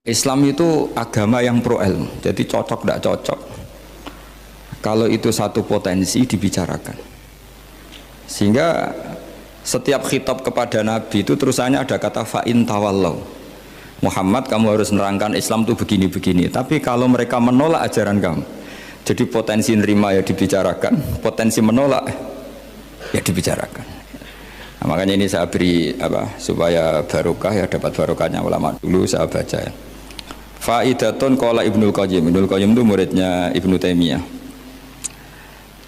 Islam itu agama yang pro ilmu, jadi cocok tidak cocok. Kalau itu satu potensi dibicarakan, sehingga setiap khitab kepada Nabi itu terusannya ada kata fa'in tawallau. Muhammad, kamu harus menerangkan Islam itu begini-begini. Tapi kalau mereka menolak ajaran kamu, jadi potensi nerima ya dibicarakan, potensi menolak ya dibicarakan. Nah, makanya ini saya beri supaya barokah ya, dapat barokahnya ulama dulu saya baca ya. Faidatun qala Ibnul Qayyim. Ibnul Qayyim itu muridnya Ibnu Taimiyah.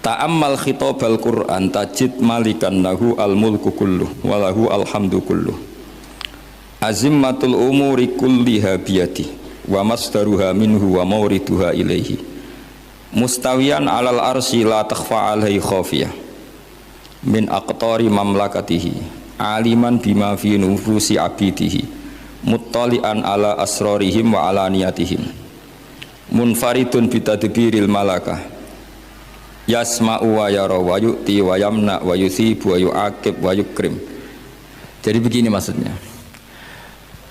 Ta'ammal khitabal Qur'an tajid malikan lahu al-mulku kulluh wa lahu alhamdu kulluh. Azimmatul umuri kulliha biyadi wa masdaruha minhu wa mawriduha ilaihi. Mustawiyan 'alal arsy la takhfa 'alaihi khafiyah. Min aqtari mamlakatihi aliman bima fi nufusi abidihi. Muttali'an ala asrarihim wa ala niyatihim munfaridun bitadbiril malakah yasma'u wa yara wa yu'ti wa yamna wa yuthibu wa yu'aqib wa yukrim. Jadi begini maksudnya,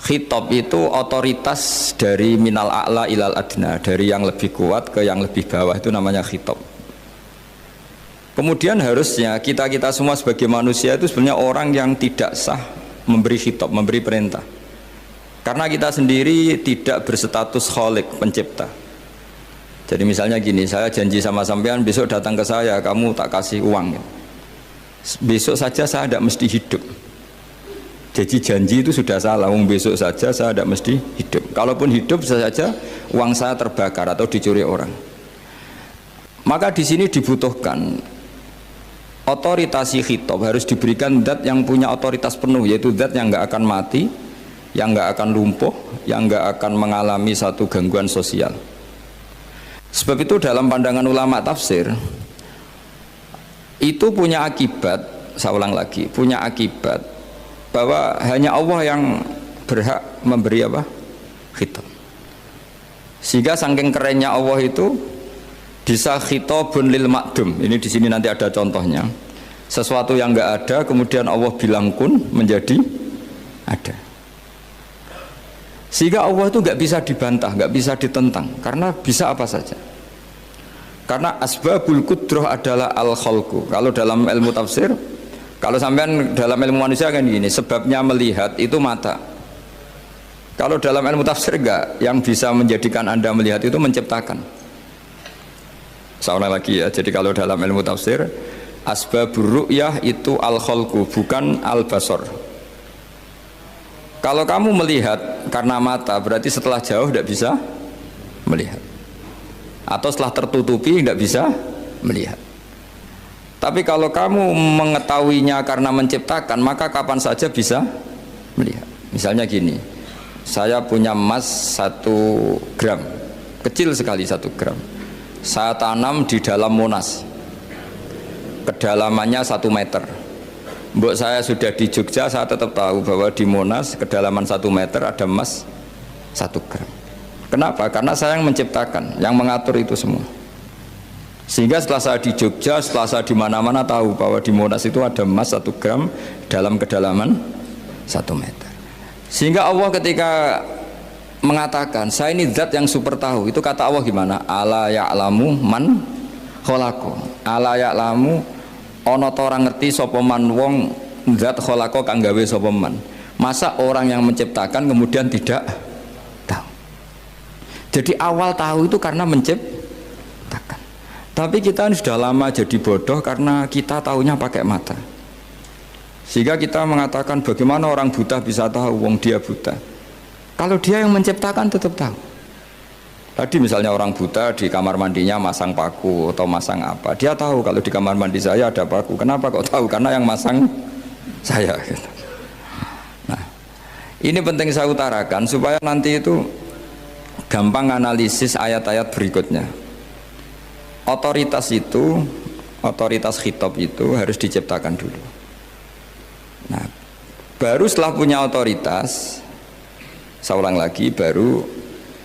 khitab itu otoritas dari minal a'la ilal adna, dari yang lebih kuat ke yang lebih bawah, itu namanya khitab. Kemudian harusnya kita semua sebagai manusia itu sebenarnya orang yang tidak sah memberi khitab, memberi perintah. Karena kita sendiri tidak berstatus khalik, pencipta. Jadi misalnya gini, saya janji sama sampean besok datang ke saya, kamu tak kasih uang. Besok saja saya tidak mesti hidup. Jadi janji itu sudah salah, besok saja saya tidak mesti hidup. Kalaupun hidup saja uang saya terbakar atau dicuri orang. Maka di sini dibutuhkan otoritasi khitab, harus diberikan zat yang punya otoritas penuh, yaitu zat yang nggak akan mati, yang nggak akan lumpuh, yang nggak akan mengalami satu gangguan sosial. Sebab itu dalam pandangan ulama tafsir itu punya akibat, saya ulang lagi, punya akibat bahwa hanya Allah yang berhak memberi khitab. Sehingga saking kerennya Allah itu bisa khitabun lil ma'dum. Ini di sini nanti ada contohnya. Sesuatu yang nggak ada kemudian Allah bilang kun menjadi ada. Sehingga Allah itu nggak bisa dibantah, nggak bisa ditentang, karena bisa apa saja. Karena asbabul qudrah adalah al-khalqu. Kalau dalam ilmu tafsir, kalau sampean dalam ilmu manusia kan gini, sebabnya melihat itu mata. Kalau dalam ilmu tafsir enggak, yang bisa menjadikan Anda melihat itu menciptakan. Saya ulang lagi ya, jadi kalau dalam ilmu tafsir, asbabur ru'yah itu al-khalqu, bukan al-basar. Kalau kamu melihat karena mata, berarti setelah jauh tidak bisa melihat, atau setelah tertutupi tidak bisa melihat. Tapi kalau kamu mengetahuinya karena menciptakan, maka kapan saja bisa melihat. Misalnya gini, saya punya emas 1 gram, kecil sekali 1 gram, saya tanam di dalam Monas, kedalamannya 1 meter. Mbok saya sudah di Jogja, saya tetap tahu bahwa di Monas kedalaman 1 meter ada emas 1 gram. Kenapa? Karena saya yang menciptakan, yang mengatur itu semua. Sehingga setelah saya di Jogja, setelah saya di mana-mana tahu bahwa di Monas itu ada emas 1 gram dalam kedalaman 1 meter. Sehingga Allah ketika mengatakan saya ini zat yang super tahu, itu kata Allah gimana? Ala ya'lamu man khalaqo. Ala ya'lamu ana ta ora ngerti sapa man wong zat khalaqa kang gawe sapa man. Masa orang yang menciptakan kemudian tidak tahu? Jadi awal tahu itu karena menciptakan. Tapi kita ini sudah lama jadi bodoh karena kita tahunya pakai mata. Sehingga kita mengatakan bagaimana orang buta bisa tahu, wong dia buta. Kalau dia yang menciptakan tetap tahu. Tadi misalnya orang buta di kamar mandinya masang paku atau masang apa, dia tahu kalau di kamar mandi saya ada paku. Kenapa kok tahu? Karena yang masang saya. Nah, ini penting saya utarakan supaya nanti itu gampang analisis ayat-ayat berikutnya. Otoritas itu, otoritas khitab itu harus diciptakan dulu. Nah, baru setelah punya otoritas, saya ulang lagi, baru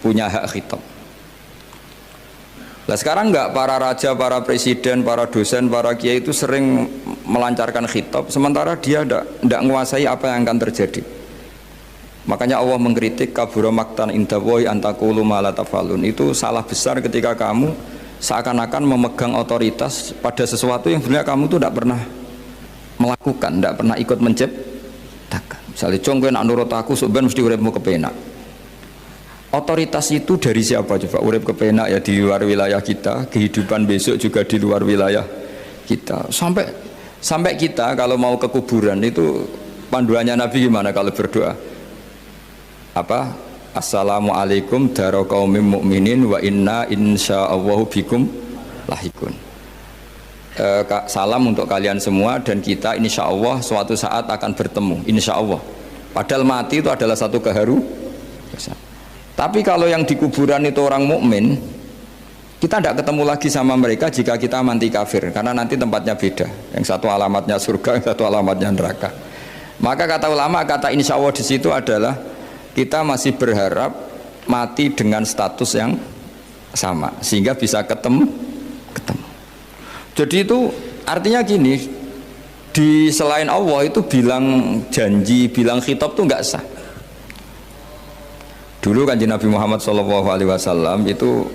punya hak khitab. Nah sekarang enggak, para raja, para presiden, para dosen, para kiai itu sering melancarkan khitab, sementara dia enggak menguasai apa yang akan terjadi. Makanya Allah mengkritik kabura maktan indallahi antaqulu ma la tafalun. Itu salah besar ketika kamu seakan-akan memegang otoritas pada sesuatu yang sebenarnya kamu tuh tidak pernah melakukan, tidak pernah ikut menciptakan. Misalnya cong kowe nak nurut aku sebenarnya mesti uripmu kepenak. Otoritas itu dari siapa coba? Urip kepenak ya di luar wilayah kita, kehidupan besok juga di luar wilayah kita. Sampai kita kalau mau ke kuburan itu panduannya Nabi gimana kalau berdoa? Apa? Assalamualaikum daro qaumim mukminin wa inna insyaallahu bikum lahikun. Salam untuk kalian semua dan kita insya Allah suatu saat akan bertemu, insya Allah. Padahal mati itu adalah satu keharusan. Tapi kalau yang di kuburan itu orang mukmin, kita tidak ketemu lagi sama mereka jika kita mati kafir, karena nanti tempatnya beda. Yang satu alamatnya surga, yang satu alamatnya neraka. Maka kata ulama, kata insya Allah di situ adalah kita masih berharap mati dengan status yang sama, sehingga bisa ketemu. Jadi itu artinya gini, di selain Allah itu bilang janji, bilang khitab itu nggak sah. Dulu kan Nabi Muhammad SAW itu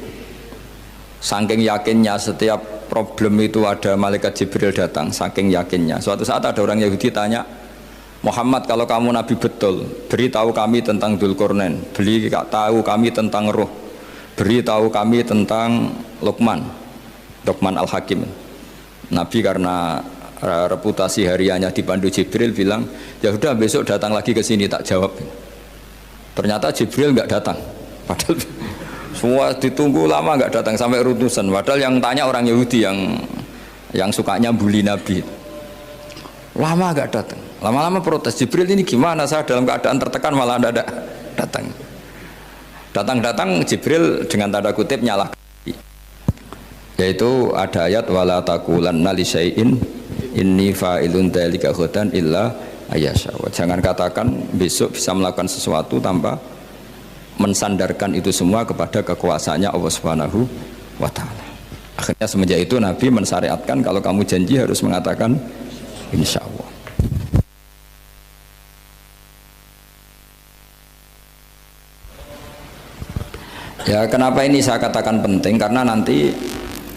saking yakinnya setiap problem itu ada malaikat Jibril datang, saking yakinnya. Suatu saat ada orang Yahudi tanya, Muhammad kalau kamu Nabi betul, beritahu kami tentang Dzulqarnain, beritahu kami tentang Ruh, beritahu kami tentang Luqman Al-Hakim. Nabi karena reputasi hariannya dipandu Jibril bilang, ya sudah besok datang lagi ke sini tak jawab. Ternyata Jibril nggak datang, padahal semua ditunggu lama nggak datang sampai ratusan. Padahal yang tanya orang Yahudi yang sukanya bully Nabi, lama nggak datang. Lama-lama protes, Jibril ini gimana, saya dalam keadaan tertekan malah tidak datang. Datang Jibril dengan tanda kutip nyalahkan, yaitu ada ayat wala taqulanna li syai'in inni fa'ilun dzalika ghadan illa ayyasha. Jangan katakan besok bisa melakukan sesuatu tanpa mensandarkan itu semua kepada kekuasaannya Allah Subhanahu wa taala. Akhirnya semenjak itu Nabi mensyariatkan kalau kamu janji harus mengatakan insya Allah. Ya, kenapa ini saya katakan penting? Karena nanti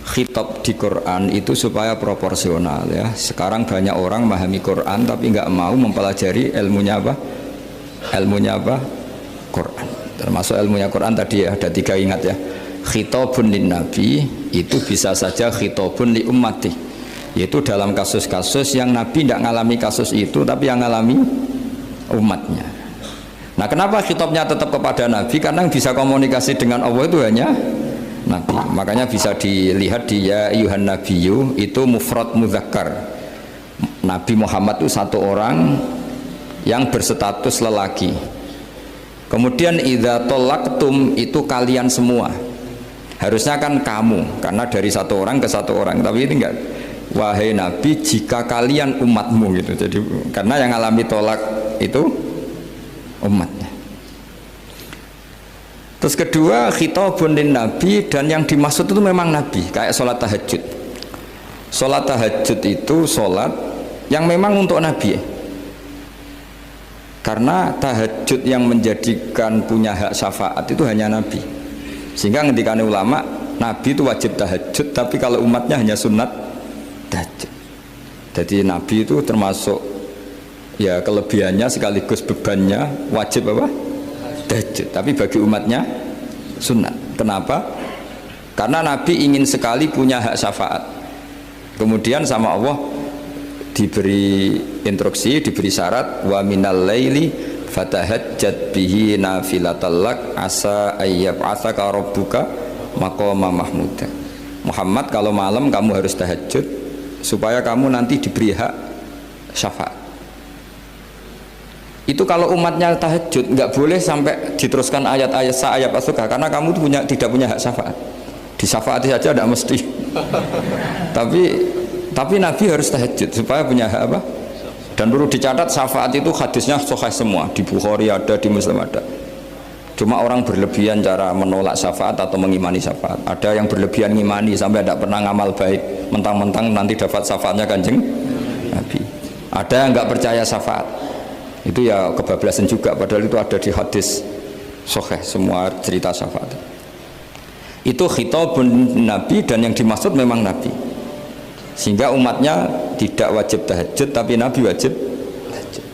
khitab di Quran itu supaya proporsional ya. Sekarang banyak orang memahami Quran tapi nggak mau mempelajari ilmunya apa? Quran. Termasuk ilmunya Quran tadi ya, ada 3 ingat ya. Khitabun lin nabi itu bisa saja khitabun li ummati. Yaitu dalam kasus-kasus yang Nabi tidak ngalami kasus itu tapi yang ngalami umatnya. Nah, kenapa khitabnya tetap kepada Nabi? Karena yang bisa komunikasi dengan Allah itu hanya Nabi. Makanya bisa dilihat di ya ayyuhan nabiyyu itu mufrad mudzakkar. Nabi Muhammad itu satu orang yang berstatus lelaki. Kemudian idza talaqtum itu kalian semua. Harusnya kan kamu, karena dari satu orang ke satu orang. Tapi ini enggak. Wahai Nabi, jika kalian umatmu gitu. Jadi karena yang alami tolak itu umatnya. Terus kedua khitabun lin nabi, dan yang dimaksud itu memang Nabi, kayak sholat tahajud. Sholat tahajud itu sholat yang memang untuk Nabi. Karena tahajud yang menjadikan punya hak syafaat itu hanya Nabi. Sehingga ngendikane ulama, Nabi itu wajib tahajud, tapi kalau umatnya hanya sunat tahajud. Jadi Nabi itu termasuk ya kelebihannya sekaligus bebannya wajib apa? Tahajud. Tapi bagi umatnya sunat. Kenapa? Karena Nabi ingin sekali punya hak syafaat. Kemudian sama Allah diberi instruksi, diberi syarat wa minal laili fatahajjat bihi nafilatallak asa ayyab'atsaka rabbuka maqama mahmuda. Muhammad, kalau malam kamu harus tahajud supaya kamu nanti diberi hak syafaat. Itu kalau umatnya tahajud nggak boleh sampai diteruskan ayat-ayat sa'ayat asuka, karena kamu tidak punya hak syafaat. Disyafaati saja tidak mesti. tapi Nabi harus tahajud supaya punya hak apa? Dan perlu dicatat syafaat itu hadisnya sahih semua, di Bukhari ada, di Muslim ada. Cuma orang berlebihan cara menolak syafaat atau mengimani syafaat. Ada yang berlebihan ngimani sampai tidak pernah ngamal baik, mentang-mentang nanti dapat syafaatnya Kanjeng Nabi. Ada yang nggak percaya syafaat. Itu ya kebablasan juga, padahal itu ada di hadis sahih semua cerita syafaat. Itu khitabun Nabi, dan yang dimaksud memang Nabi. Sehingga umatnya tidak wajib tahajud, tapi Nabi wajib tahajud.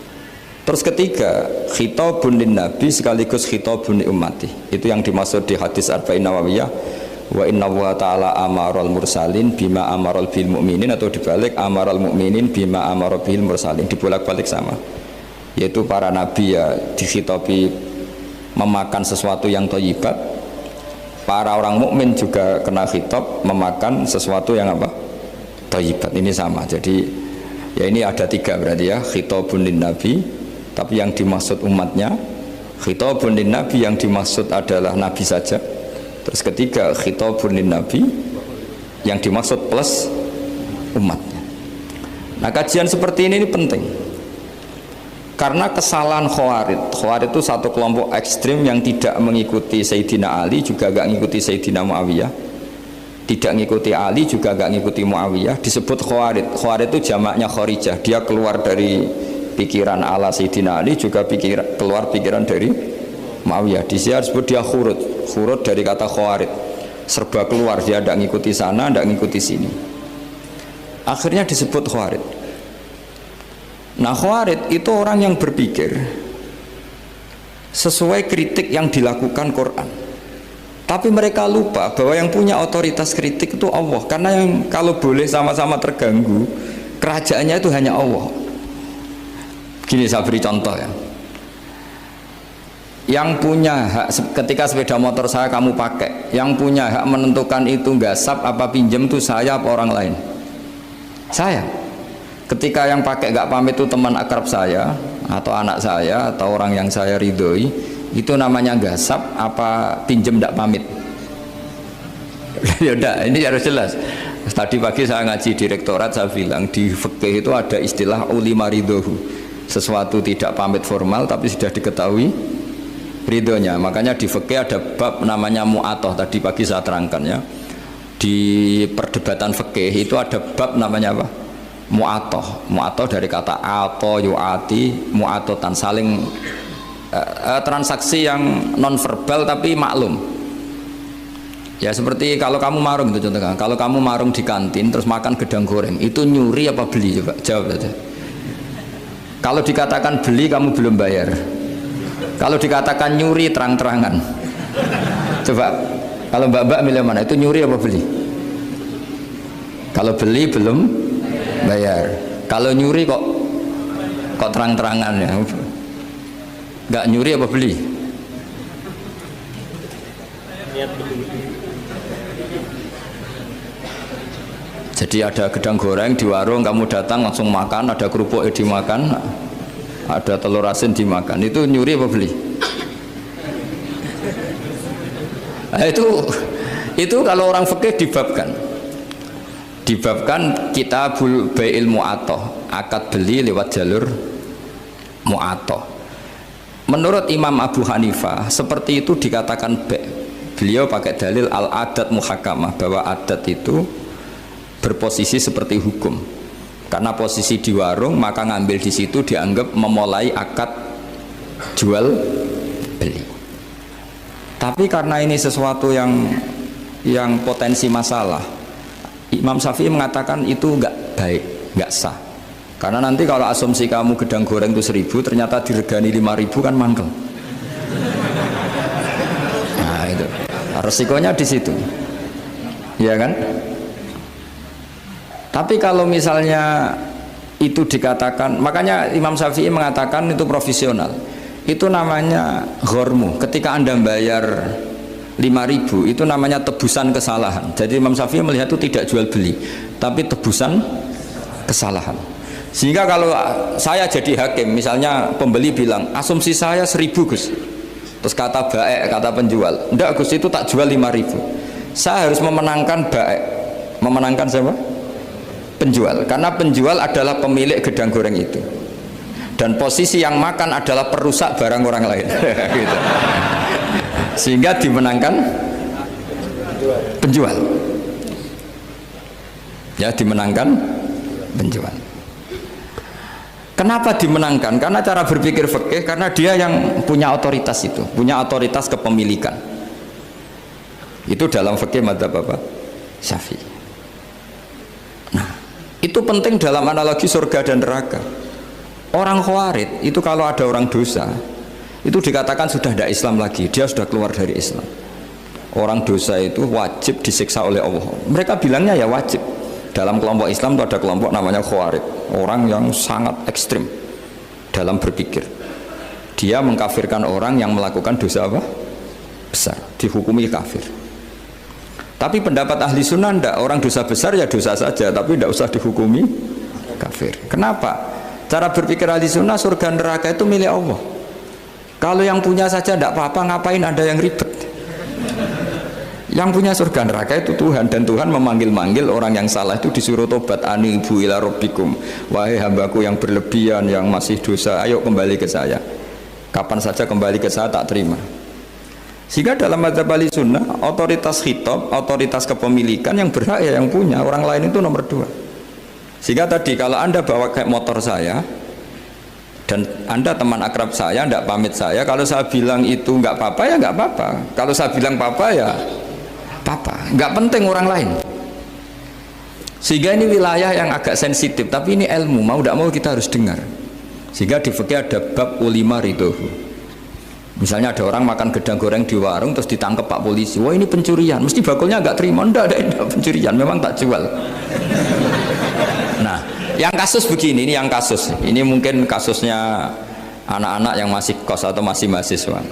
Terus ketiga, khitabun lin Nabi sekaligus khitabun li ummati. Itu yang dimaksud di hadis Arba'in Nawawiyah, wa inna wa ta'ala amaral mursalin bima amaral bil mu'minin, atau dibalik amaral mu'minin bima amaral bil mursalin, dibolak-balik sama. Yaitu para nabi ya dikhitabi memakan sesuatu yang thayyibat, para orang mukmin juga kena khitab memakan sesuatu yang apa? Thayyibat. Ini sama. Jadi ya ini ada tiga berarti ya, khitabun lin nabi, tapi yang dimaksud umatnya, khitabun lin nabi yang dimaksud adalah nabi saja. Terus ketiga, khitabun lin nabi yang dimaksud plus umatnya. Nah, kajian seperti ini penting. Karena kesalahan Khawarij itu satu kelompok ekstrim yang tidak mengikuti Sayyidina Ali, juga gak mengikuti Sayyidina Muawiyah, tidak mengikuti Ali, juga gak mengikuti Muawiyah, disebut Khawarij. Khawarij itu jamaknya Kharijah, dia keluar dari pikiran ala Sayyidina Ali, juga keluar pikiran dari Muawiyah. Di sini disebut dia khurut dari kata Khawarij, serba keluar, dia tidak mengikuti sana, tidak mengikuti sini, akhirnya disebut Khawarij. Nah, Khawarij itu orang yang berpikir sesuai kritik yang dilakukan Quran, tapi mereka lupa bahwa yang punya otoritas kritik itu Allah. Karena yang kalau boleh sama-sama terganggu, kerajaannya itu hanya Allah. Gini saya beri contoh ya, yang punya hak ketika sepeda motor saya kamu pakai, yang punya hak menentukan itu gasap apa pinjam itu saya apa orang lain? Saya. Ketika yang pakai gak pamit itu teman akrab saya atau anak saya atau orang yang saya ridhoi, itu namanya gasap apa pinjem gak pamit? Ya udah, ini harus jelas. Tadi pagi saya ngaji direktorat, saya bilang di fikih itu ada istilah ulima ridhohu, sesuatu tidak pamit formal tapi sudah diketahui ridhonya. Makanya di fikih ada bab namanya mu'atoh, tadi pagi saya terangkan ya. Di perdebatan fikih itu ada bab namanya apa? Mu'atoh. Mu'atoh dari kata ato yu'ati, mu'atotan, saling transaksi yang non verbal tapi maklum. Ya seperti kalau kamu marung itu contohnya, kalau kamu marung di kantin terus makan gedang goreng, itu nyuri apa beli? Coba jawab saja. Kalau dikatakan beli kamu belum bayar, kalau dikatakan nyuri terang-terangan. Coba kalau mbak-mbak milih mana, itu nyuri apa beli? Kalau beli belum bayar, kalau nyuri kok terang-terangan ya. Nggak nyuri apa beli? Jadi ada gedang goreng di warung, kamu datang langsung makan, ada kerupuk dimakan, ada telur asin dimakan, itu nyuri apa beli? Nah, itu kalau orang fikih dibabkan kitabul bai'il mu'atoh, akad beli lewat jalur mu'atoh. Menurut Imam Abu Hanifah seperti itu dikatakan beliau pakai dalil al-adat muhakamah, bahwa adat itu berposisi seperti hukum. Karena posisi di warung, maka ngambil di situ dianggap memulai akad jual beli. Tapi karena ini sesuatu yang potensi masalah, Imam Syafi'i mengatakan itu enggak baik, enggak sah. Karena nanti kalau asumsi kamu gedang goreng itu 1.000, ternyata diregani 5.000 kan mangkel. Nah itu resikonya di situ, ya kan? Tapi kalau misalnya itu dikatakan, makanya Imam Syafi'i mengatakan itu profesional. Itu namanya ghormu. Ketika Anda bayar 5.000 itu namanya tebusan kesalahan. Jadi Imam Syafi'i melihat itu tidak jual beli, tapi tebusan kesalahan. Sehingga kalau saya jadi hakim, misalnya pembeli bilang asumsi saya 1.000 Gus, terus kata baik, kata penjual enggak Gus, itu tak jual 5.000, saya harus memenangkan baik. Memenangkan siapa? Penjual. Karena penjual adalah pemilik gedang goreng itu, dan posisi yang makan adalah perusak barang orang lain. Gitu. Sehingga dimenangkan penjual, ya dimenangkan penjual. Kenapa dimenangkan? Karena cara berpikir fikih, karena dia yang punya otoritas itu, punya otoritas kepemilikan. Itu dalam fikih madzhab apa? Syafi'i. Nah, itu penting dalam analogi surga dan neraka. Orang Khawarij itu kalau ada orang dosa, itu dikatakan sudah tidak Islam lagi, dia sudah keluar dari Islam. Orang dosa itu wajib disiksa oleh Allah. Mereka bilangnya ya wajib. Dalam kelompok Islam itu ada kelompok namanya Khawarij, orang yang sangat ekstrim dalam berpikir. Dia mengkafirkan orang yang melakukan dosa apa? Besar, dihukumi kafir. Tapi pendapat ahli sunnah enggak, orang dosa besar ya dosa saja, tapi tidak usah dihukumi kafir. Kenapa? Cara berpikir ahli sunnah, surga neraka itu milik Allah. Kalau yang punya saja tidak apa-apa, ngapain ada yang ribet? Yang punya surga neraka itu Tuhan, dan Tuhan memanggil-manggil orang yang salah itu disuruh tobat. Anibu ila rabbikum, wahai hambaku yang berlebihan, yang masih dosa, ayo kembali ke saya. Kapan saja kembali ke saya tak terima. Sehingga dalam madzhab ahli sunnah, otoritas khitab, otoritas kepemilikan yang berhak ya yang punya, orang lain itu nomor 2. Sehingga tadi kalau Anda bawa kayak motor saya dan Anda teman akrab saya, tidak pamit saya, kalau saya bilang itu nggak apa-apa ya nggak apa-apa, kalau saya bilang apa-apa ya apa, nggak penting orang lain. Sehingga ini wilayah yang agak sensitif, tapi ini ilmu, mau tidak mau kita harus dengar. Sehingga di fikih ada bab ulima ridhohu. Misalnya ada orang makan gedang goreng di warung terus ditangkap Pak polisi, wah ini pencurian, mesti bakulnya nggak terima. Enggak pencurian, memang tak jual. Nah, yang kasus begini, ini yang kasus, ini mungkin kasusnya anak-anak yang masih kos atau masih mahasiswa.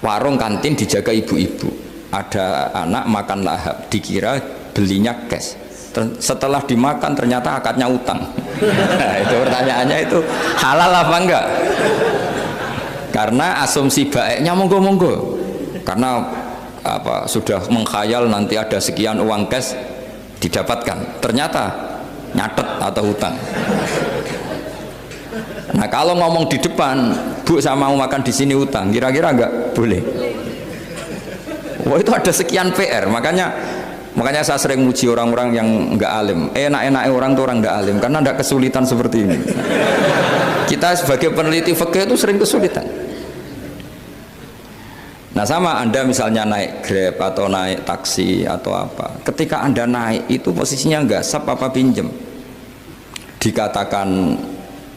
Warung kantin dijaga ibu-ibu. Ada anak makan lahap, dikira belinya cash. Setelah dimakan ternyata akadnya utang. Nah, itu pertanyaannya itu halal apa enggak? Karena asumsi baiknya monggo-monggo. Karena apa, sudah mengkhayal nanti ada sekian uang cash didapatkan. Ternyata nyatet atau utang. Nah, kalau ngomong di depan, Bu saya mau makan di sini utang, kira-kira enggak boleh. Wah, itu ada sekian PR, makanya saya sering muji orang-orang yang enggak alim. Enak-enaknya orang tuh orang enggak alim karena enggak kesulitan seperti ini. Kita sebagai peneliti fikih itu sering kesulitan. Nah, sama Anda misalnya naik Grab atau naik taksi atau apa, ketika Anda naik itu posisinya enggak sap apa pinjem, dikatakan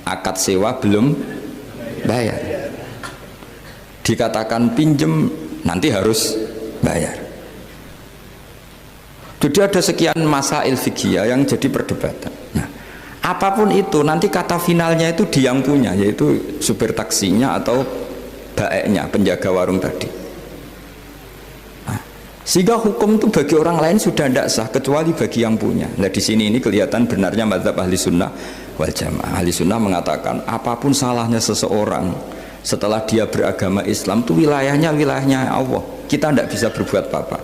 akad sewa belum bayar, dikatakan pinjem nanti harus bayar. Jadi ada sekian masail fikih yang jadi perdebatan. Nah, apapun itu nanti kata finalnya itu dia yang punya, yaitu supir taksinya atau baeknya, penjaga warung tadi. Nah, sehingga hukum itu bagi orang lain sudah tidak sah kecuali bagi yang punya. Nah, di sini ini kelihatan benarnya madzhab ahli sunnah wal jamaah. Ahli sunnah mengatakan apapun salahnya seseorang setelah dia beragama Islam itu wilayahnya Allah. Kita tidak bisa berbuat apa-apa.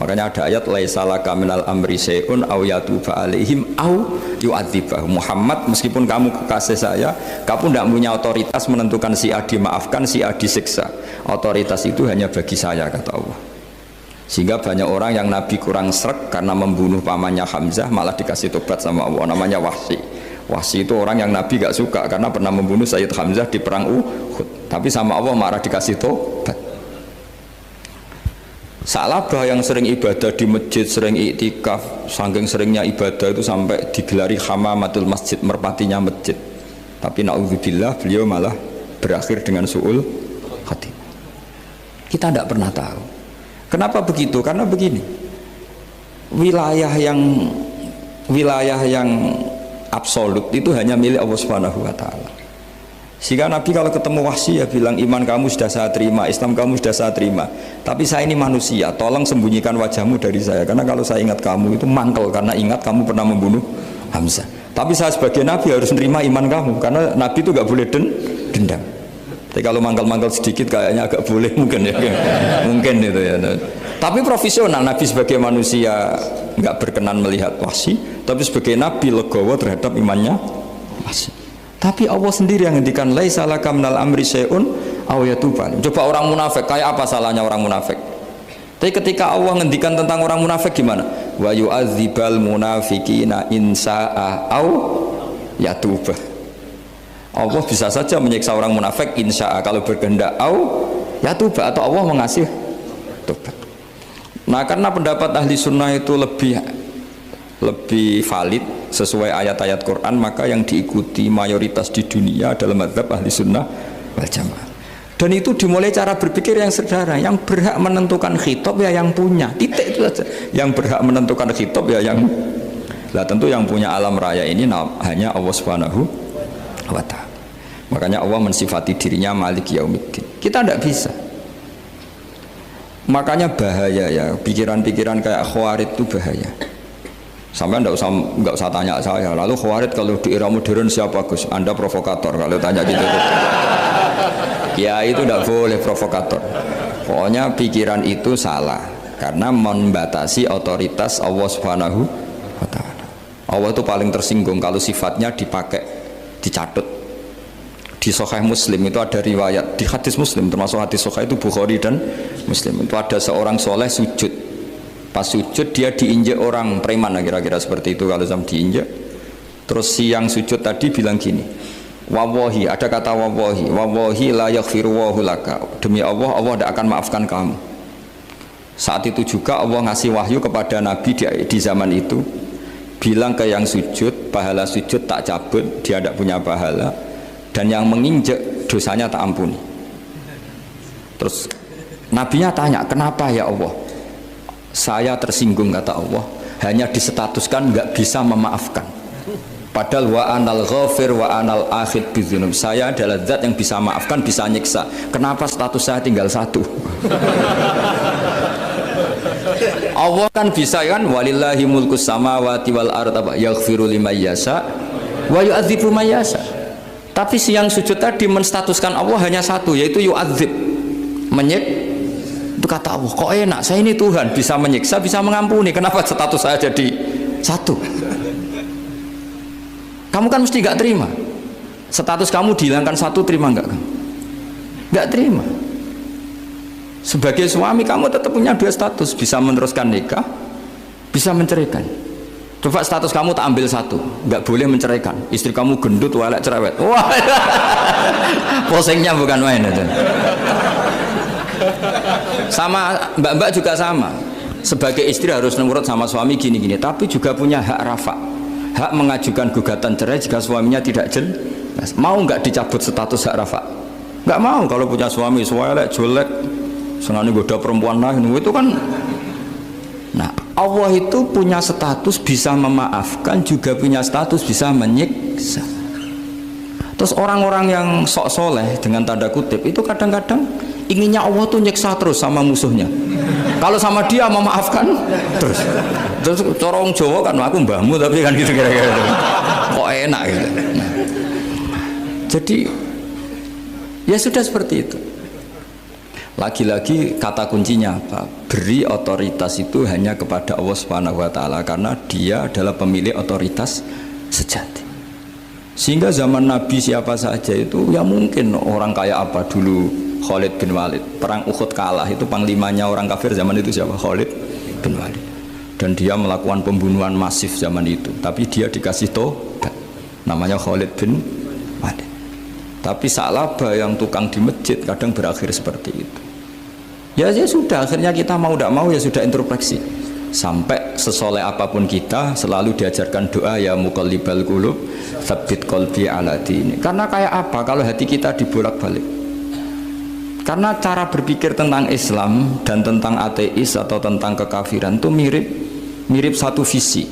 Makanya ada ayat laisa laka minal amri syai'un aw yatuba alaihim aw yu'adzibah. Muhammad, meskipun kamu kekasih saya, kamu tidak punya otoritas menentukan si A dimaafkan, si A disiksa. Otoritas itu hanya bagi saya, kata Allah. Sehingga banyak orang yang Nabi kurang srek karena membunuh pamannya Hamzah malah dikasih tobat sama Allah, namanya Wahsy. Wahsy itu orang yang Nabi gak suka karena pernah membunuh Sayyid Hamzah di perang Uhud, tapi sama Allah marah dikasih tobat. Sa'labah yang sering ibadah di masjid, sering iktikaf, saking seringnya ibadah itu sampai digelari hamamatul masjid, merpatinya masjid. Tapi na'udzubillah beliau malah berakhir dengan su'ul hati. Kita tidak pernah tahu. Kenapa begitu? Karena begini, wilayah yang absolut itu hanya milik Allah Subhanahu wa Ta'ala. Sehingga Nabi kalau ketemu Wahsy ya bilang, iman kamu sudah saya terima, Islam kamu sudah saya terima, tapi saya ini manusia, tolong sembunyikan wajahmu dari saya, karena kalau saya ingat kamu itu mangkel, karena ingat kamu pernah membunuh Hamzah. Tapi saya sebagai Nabi harus menerima iman kamu, karena Nabi itu gak boleh dendam. Tapi kalau mangkel-mangkel sedikit kayaknya agak boleh mungkin ya, mungkin itu ya. Tapi profesional, Nabi sebagai manusia nggak berkenan melihat Wahsy, tapi sebagai Nabi legowo terhadap imannya Wahsy. Tapi Allah sendiri yang ngendikan laisa laka minal amri syai'un aw yatuba. Coba orang munafik, kayak apa salahnya orang munafik? Tapi ketika Allah ngendikan tentang orang munafik gimana? Wa yu'adzibal munafiqina in sa'a aw yatuba. Allah bisa saja menyiksa orang munafik insya kalau berkehendak ya tuba, atau Allah mengasih tobat. Nah karena pendapat ahli sunnah itu lebih valid sesuai ayat-ayat Quran, maka yang diikuti mayoritas di dunia adalah mazhab ahli sunnah wal jamaah. Dan itu dimulai cara berpikir yang sederhana, yang berhak menentukan khitab ya yang punya, titik itu saja. Yang berhak menentukan khitab ya yang, lah tentu yang punya alam raya ini hanya Allah Subhanahu wa ta'ala. Makanya Allah mensifati dirinya Malik Yaumiddin. Kita tidak bisa. Makanya bahaya ya, pikiran-pikiran kayak Khawarij itu bahaya. Sampai nggak usah tanya saya. Lalu Khawarij kalau di era modern siapa Gus? Anda provokator kalau tanya gitu. Ya itu tidak boleh provokator. Pokoknya pikiran itu salah karena membatasi otoritas Allah Subhanahu wa ta'ala. Allah itu paling tersinggung kalau sifatnya dipakai, dicatut. Di Sahih Muslim itu ada riwayat, di hadis Muslim termasuk hadis Sahih itu Bukhari dan Muslim, itu ada seorang soleh sujud. Pas sujud dia diinjek orang preman, kira-kira seperti itu kalau sama diinjek. Terus si yang sujud tadi bilang gini, wawahi, ada kata wawahi la yaghfiru wahu laka, demi Allah, Allah tidak akan maafkan kamu. Saat itu juga Allah ngasih wahyu kepada Nabi di zaman itu, bilang ke yang sujud, pahala sujud tak cabut, dia tidak punya pahala, dan yang menginjek dosanya tak ampuni. Terus Nabinya tanya, kenapa ya Allah? Saya tersinggung, kata Allah, hanya disetatuskan nggak bisa memaafkan. Padahal wa anal ghafir wa anal akhid bidzunub, saya adalah zat yang bisa maafkan, bisa nyiksa. Kenapa status saya tinggal satu? Allah kan bisa kan, walillahi mulkus samawati wal ardh yaghfiru liman yasha wa yu'adzibu man yasha. Tapi si yang sujud tadi menstatuskan Allah hanya satu, yaitu yu'adzib, menyik. Itu kata Allah, kok enak, saya ini Tuhan, bisa menyiksa, bisa mengampuni, kenapa status saya jadi satu? Kamu kan mesti gak terima. Status kamu dihilangkan satu, terima gak kamu? Gak terima. Sebagai suami kamu tetap punya dua status, bisa meneruskan nikah, bisa menceraikan. Coba status kamu tak ambil satu, nggak boleh menceraikan. Istri kamu gendut, walek, cerewet. Wah, posengnya bukan main itu. Sama mbak-mbak juga sama. Sebagai istri harus nurut sama suami gini-gini, tapi juga punya hak rafa, hak mengajukan gugatan cerai jika suaminya tidak jelas. Mau nggak dicabut status hak rafa? Nggak mau. Kalau punya suami walek, jelek, senang goda perempuan lain, itu kan. Nah, Allah itu punya status bisa memaafkan, juga punya status bisa menyiksa. Terus orang-orang yang sok soleh dengan tanda kutip itu kadang-kadang inginnya Allah tuh nyiksa terus sama musuhnya. Kalau sama dia memaafkan terus. Terus corong Jawa kan aku mbahmu tapi kan gitu kira-kira. Kok enak gitu. Nah, jadi ya sudah seperti itu. Lagi-lagi kata kuncinya apa? Beri otoritas itu hanya kepada Allah Subhanahu wa ta'ala, karena dia adalah pemilik otoritas sejati. Sehingga zaman Nabi siapa saja itu ya mungkin orang kayak apa dulu, Khalid bin Walid, perang Uhud kalah, itu panglimanya orang kafir zaman itu siapa? Khalid bin Walid. Dan dia melakukan pembunuhan masif zaman itu, tapi dia dikasih tobat, namanya Khalid bin Walid. Tapi Sa'labah yang tukang di masjid kadang berakhir seperti itu. Ya sudah, akhirnya kita mau tidak mau ya sudah introspeksi. Sampai sesoleh apapun kita selalu diajarkan doa, ya muqallibal qulub tsabbit qalbi ala dini. Karena kayak apa kalau hati kita dibolak-balik? Karena cara berpikir tentang Islam dan tentang ateis atau tentang kekafiran itu mirip satu visi.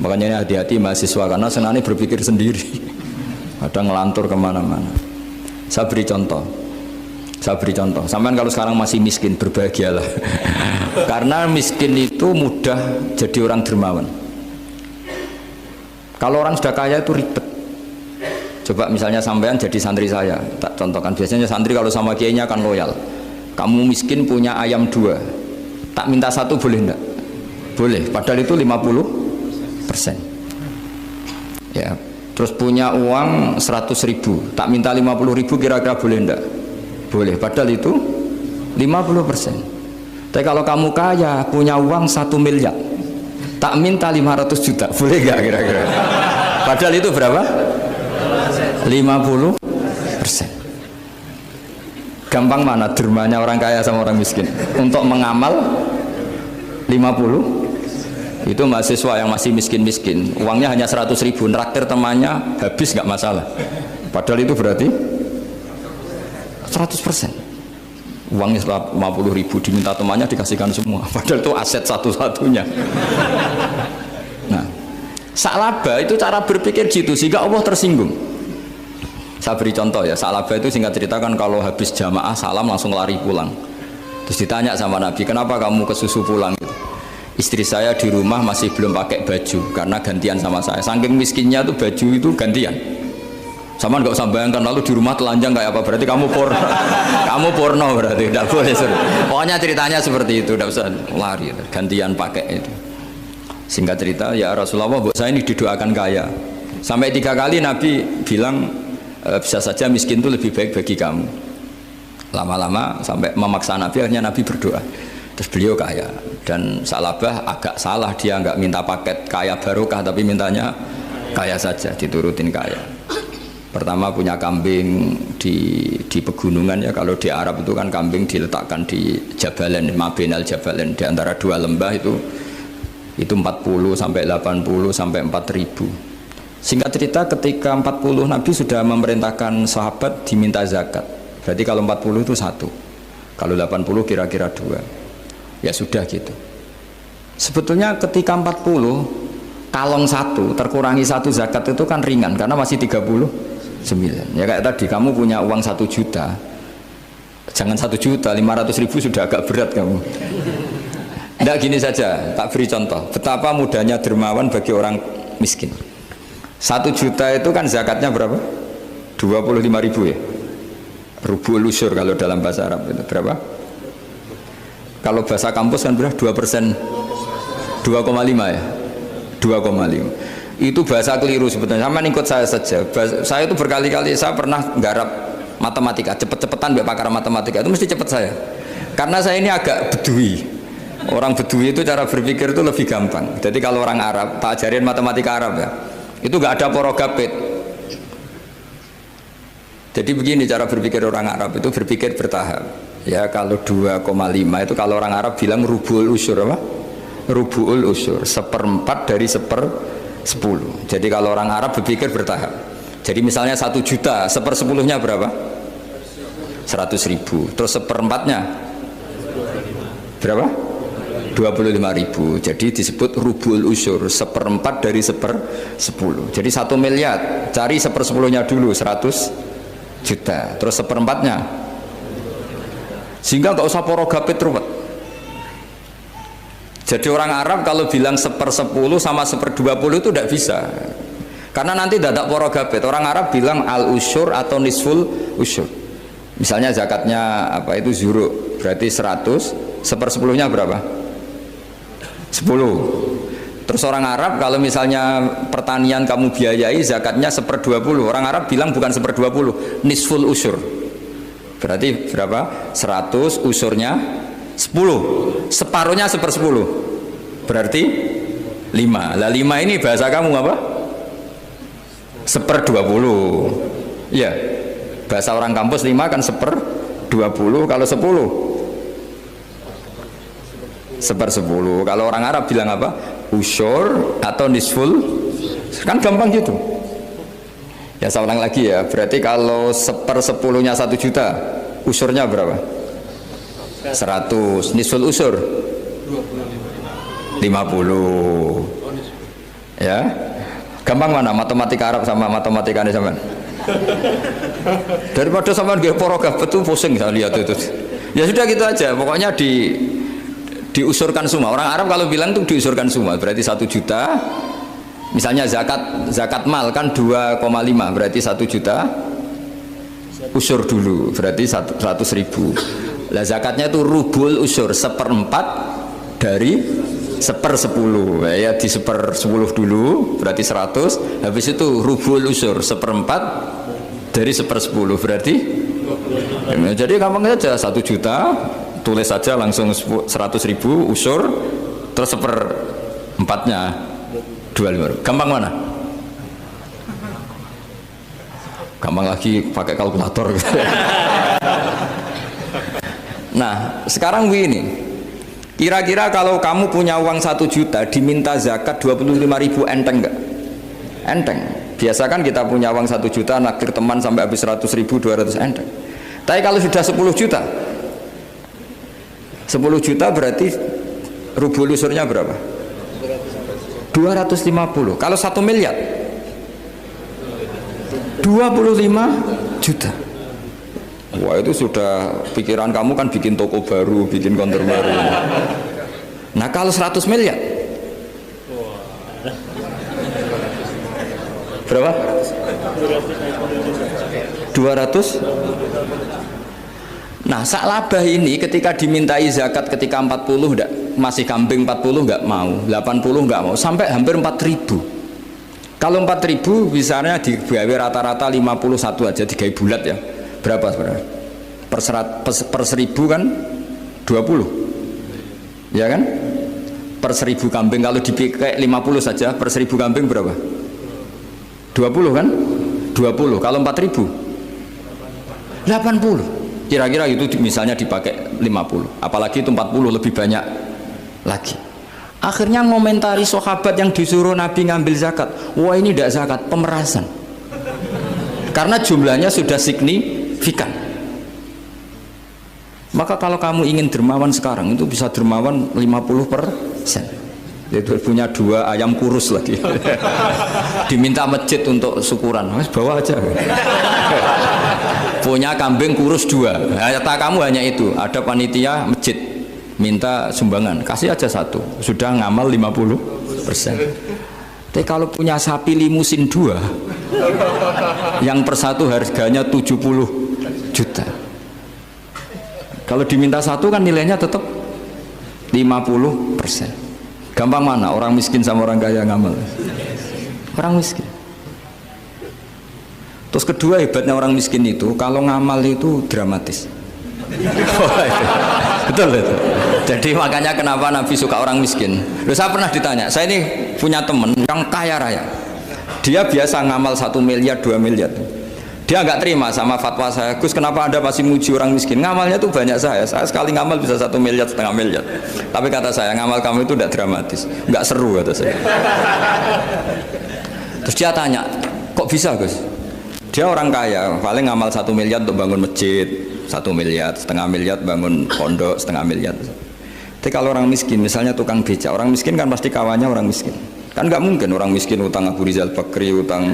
Makanya hati-hati mahasiswa, karena senangnya berpikir sendiri. Ada ngelantur kemana-mana. Saya beri contoh. Sampai kalau sekarang masih miskin, berbahagialah. Karena miskin itu mudah jadi orang dermawan. Kalau orang sudah kaya itu ribet. Coba misalnya sampean jadi santri saya, tak contohkan. Biasanya santri kalau sama kiainya kan loyal. Kamu miskin punya ayam 2, tak minta 1 boleh enggak? Boleh, padahal itu 50%. Ya. Terus punya uang 100.000, tak minta 50.000, kira-kira boleh enggak? Boleh, padahal itu 50%. Tapi kalau kamu kaya, punya uang 1 miliar, tak minta 500 juta, boleh enggak kira-kira? Padahal itu berapa? 50%. Gampang mana dermanya orang kaya sama orang miskin untuk mengamal 50. Itu mahasiswa yang masih miskin-miskin, uangnya hanya 100.000, nraktir temannya habis nggak masalah, padahal itu berarti 100%. Uangnya 50.000 diminta temannya dikasihkan semua, padahal itu aset satu-satunya. Nah, salaba itu cara berpikir gitu sehingga Allah tersinggung. Saya beri contoh ya, salaba itu singkat cerita kan kalau habis jamaah salam langsung lari pulang. Terus ditanya sama Nabi, kenapa kamu kesusu pulang gitu? Istri saya di rumah masih belum pakai baju karena gantian sama saya. Saking miskinnya tuh baju itu gantian. Sama nggak usah bayangkan lalu di rumah telanjang kayak apa, berarti kamu porno. Kamu porno berarti tidak boleh. Pokoknya ceritanya seperti itu, tidak usah lari, gantian pakai itu. Singkat cerita, ya Rasulullah, buat saya ini didoakan kaya. Sampai 3 kali Nabi bilang bisa saja miskin itu lebih baik bagi kamu. Lama-lama sampai memaksa Nabi, akhirnya Nabi berdoa. Terus beliau kaya, dan Salabah agak salah, dia nggak minta paket kaya barokah tapi mintanya kaya saja, diturutin kaya. Pertama punya kambing di pegunungan ya, kalau di Arab itu kan kambing diletakkan di Jabalen, Mabinal Jabalen, di antara 2 lembah itu 40 sampai 80 sampai 4.000. Singkat cerita ketika 40 Nabi sudah memerintahkan sahabat diminta zakat. Berarti kalau 40 itu 1, kalau 80 kira-kira 2. Ya sudah gitu. Sebetulnya ketika 40 kalong 1 terkurangi 1 zakat itu kan ringan karena masih 39. Ya kayak tadi kamu punya uang 1 juta, jangan 1 juta, 500.000 sudah agak berat kamu. Tidak, gini saja, tak beri contoh betapa mudahnya dermawan bagi orang miskin. 1 juta itu kan zakatnya berapa? 25.000 ya. Rubul usyur kalau dalam bahasa Arab itu berapa? Kalau bahasa kampus kan berapa? 2%, 2,5 ya, 2,5. Itu bahasa keliru sebetulnya. Sama ikut saya saja. Saya itu berkali-kali saya pernah nggarap matematika, cepet-cepetan mbak pakar matematika itu mesti cepet saya. Karena saya ini agak bedui. Orang bedui itu cara berpikir itu lebih gampang. Jadi kalau orang Arab, tak ajarin matematika Arab ya, itu nggak ada porogapit. Jadi begini cara berpikir orang Arab itu berpikir bertahap. Ya kalau 2,5 itu kalau orang Arab bilang rubul usyur apa? Rubul usyur, 1/4 dari 1/10. Jadi kalau orang Arab berpikir bertahap. Jadi misalnya 1 juta, 1/10-nya berapa? 100.000. Terus 1/4-nya berapa? 25.000. Jadi disebut rubul usyur, 1/4 dari 1/10. Jadi 1 miliar, cari 1/10-nya dulu 100 juta. Terus 1/4-nya, sehingga nggak usah porogapit ruwet. Jadi orang Arab kalau bilang 1/10 sama 1/20 itu tidak bisa, karena nanti tidak porogapit. Orang Arab bilang al usyur atau nisful usyur. Misalnya zakatnya apa itu zuruk, berarti 100, 1/10-nya berapa? 10. Terus orang Arab kalau misalnya pertanian kamu biayai zakatnya 1/20, orang Arab bilang bukan 1/20, nisful usyur. Berarti berapa? 100, usurnya 10, separuhnya 1/10, berarti 5. Lah 5 ini bahasa kamu apa? 1/20. Ya, bahasa orang kampus 5 kan 1/20. Kalau 10 1/10. Kalau orang Arab bilang apa? Usyur atau nisful. Kan gampang gitu. Ya saya ulang lagi ya, berarti kalau 1/10-nya 1 juta, usurnya berapa? 100, nisful usur 50. Ya, gampang mana matematika Arab sama matematika ini sama? Daripada sama nggak porogaf betul pusing saya lihat itu. Ya sudah gitu aja, pokoknya diusurkan semua. Orang Arab kalau bilang tuh diusurkan semua, berarti 1 juta. Misalnya zakat mal kan 2,5, berarti 1 juta usur dulu, berarti 100.000. Lah zakatnya itu rubul usur, 1/4 dari 1/10. Ya di 1/10 dulu, berarti 100. Habis itu rubul usur, 1/4 dari 1/10, berarti ya, jadi gampang saja, 1 juta tulis saja langsung 100.000 usur, terus 1/4-nya 25. Gampang mana? gampang lagi pakai kalkulator gitu. Nah sekarang begini, kira-kira kalau kamu punya uang 1 juta diminta zakat 25.000 enteng nggak? Enteng. Biasa kan kita punya uang 1 juta naktir teman sampai habis 100.000 200 enteng. Tapi kalau sudah 10 juta 10 juta berarti rubul usurnya berapa? 250. Kalau 1 miliar 25 juta. Wah itu sudah pikiran kamu kan bikin toko baru, bikin konter baru. Nah kalau 100 miliar berapa? 200. Nah sak labah ini ketika dimintai zakat ketika 40 enggak, masih kambing 40 enggak mau, 80 enggak mau, sampai hampir 4.000. Kalau 4.000 misalnya digawe rata-rata 51 aja, digawe bulat ya. Berapa sebenarnya? Per 1.000 kan 20 ya kan? Per 1.000 kambing kalau dipakai 50 saja per 1.000 kambing berapa? 20 kan? 20. Kalau 4.000 80. Kira-kira itu misalnya dipakai 50, apalagi itu 40 lebih banyak lagi. Akhirnya ngomentari sahabat yang disuruh Nabi ngambil zakat, wah ini tidak zakat, pemerasan, karena jumlahnya sudah signifikan. Maka kalau kamu ingin dermawan sekarang itu bisa dermawan 50%. Itu punya 2 ayam kurus lagi. Diminta masjid untuk syukuran, mas bawa aja. Punya kambing kurus 2, kata kamu hanya itu, ada panitia masjid minta sumbangan, kasih aja 1, sudah ngamal 50%. Tapi kalau punya sapi limusin 2 yang per 1 harganya 70 juta, kalau diminta 1 kan nilainya tetap 50%. Gampang mana orang miskin sama orang kaya ngamal? Orang miskin. Terus kedua hebatnya orang miskin itu kalau ngamal itu dramatis. Betul itu. Jadi makanya kenapa Nabi suka orang miskin. Loh, saya pernah ditanya, saya ini punya teman yang kaya raya, dia biasa ngamal 1 miliar 2 miliar. Dia nggak terima sama fatwa saya, Gus kenapa Anda masih muji orang miskin? Ngamalnya tuh banyak saya sekali ngamal bisa 1 miliar, setengah miliar. Tapi kata saya, ngamal kamu itu tidak dramatis, nggak seru kata saya. Terus dia tanya, kok bisa Gus? Dia orang kaya, paling ngamal 1 miliar untuk bangun masjid, 1 miliar, setengah miliar bangun pondok, setengah miliar. Tapi kalau orang miskin, misalnya tukang beca, orang miskin kan pasti kawannya orang miskin. Kan nggak mungkin orang miskin utang Abu Rizal Bakri, utang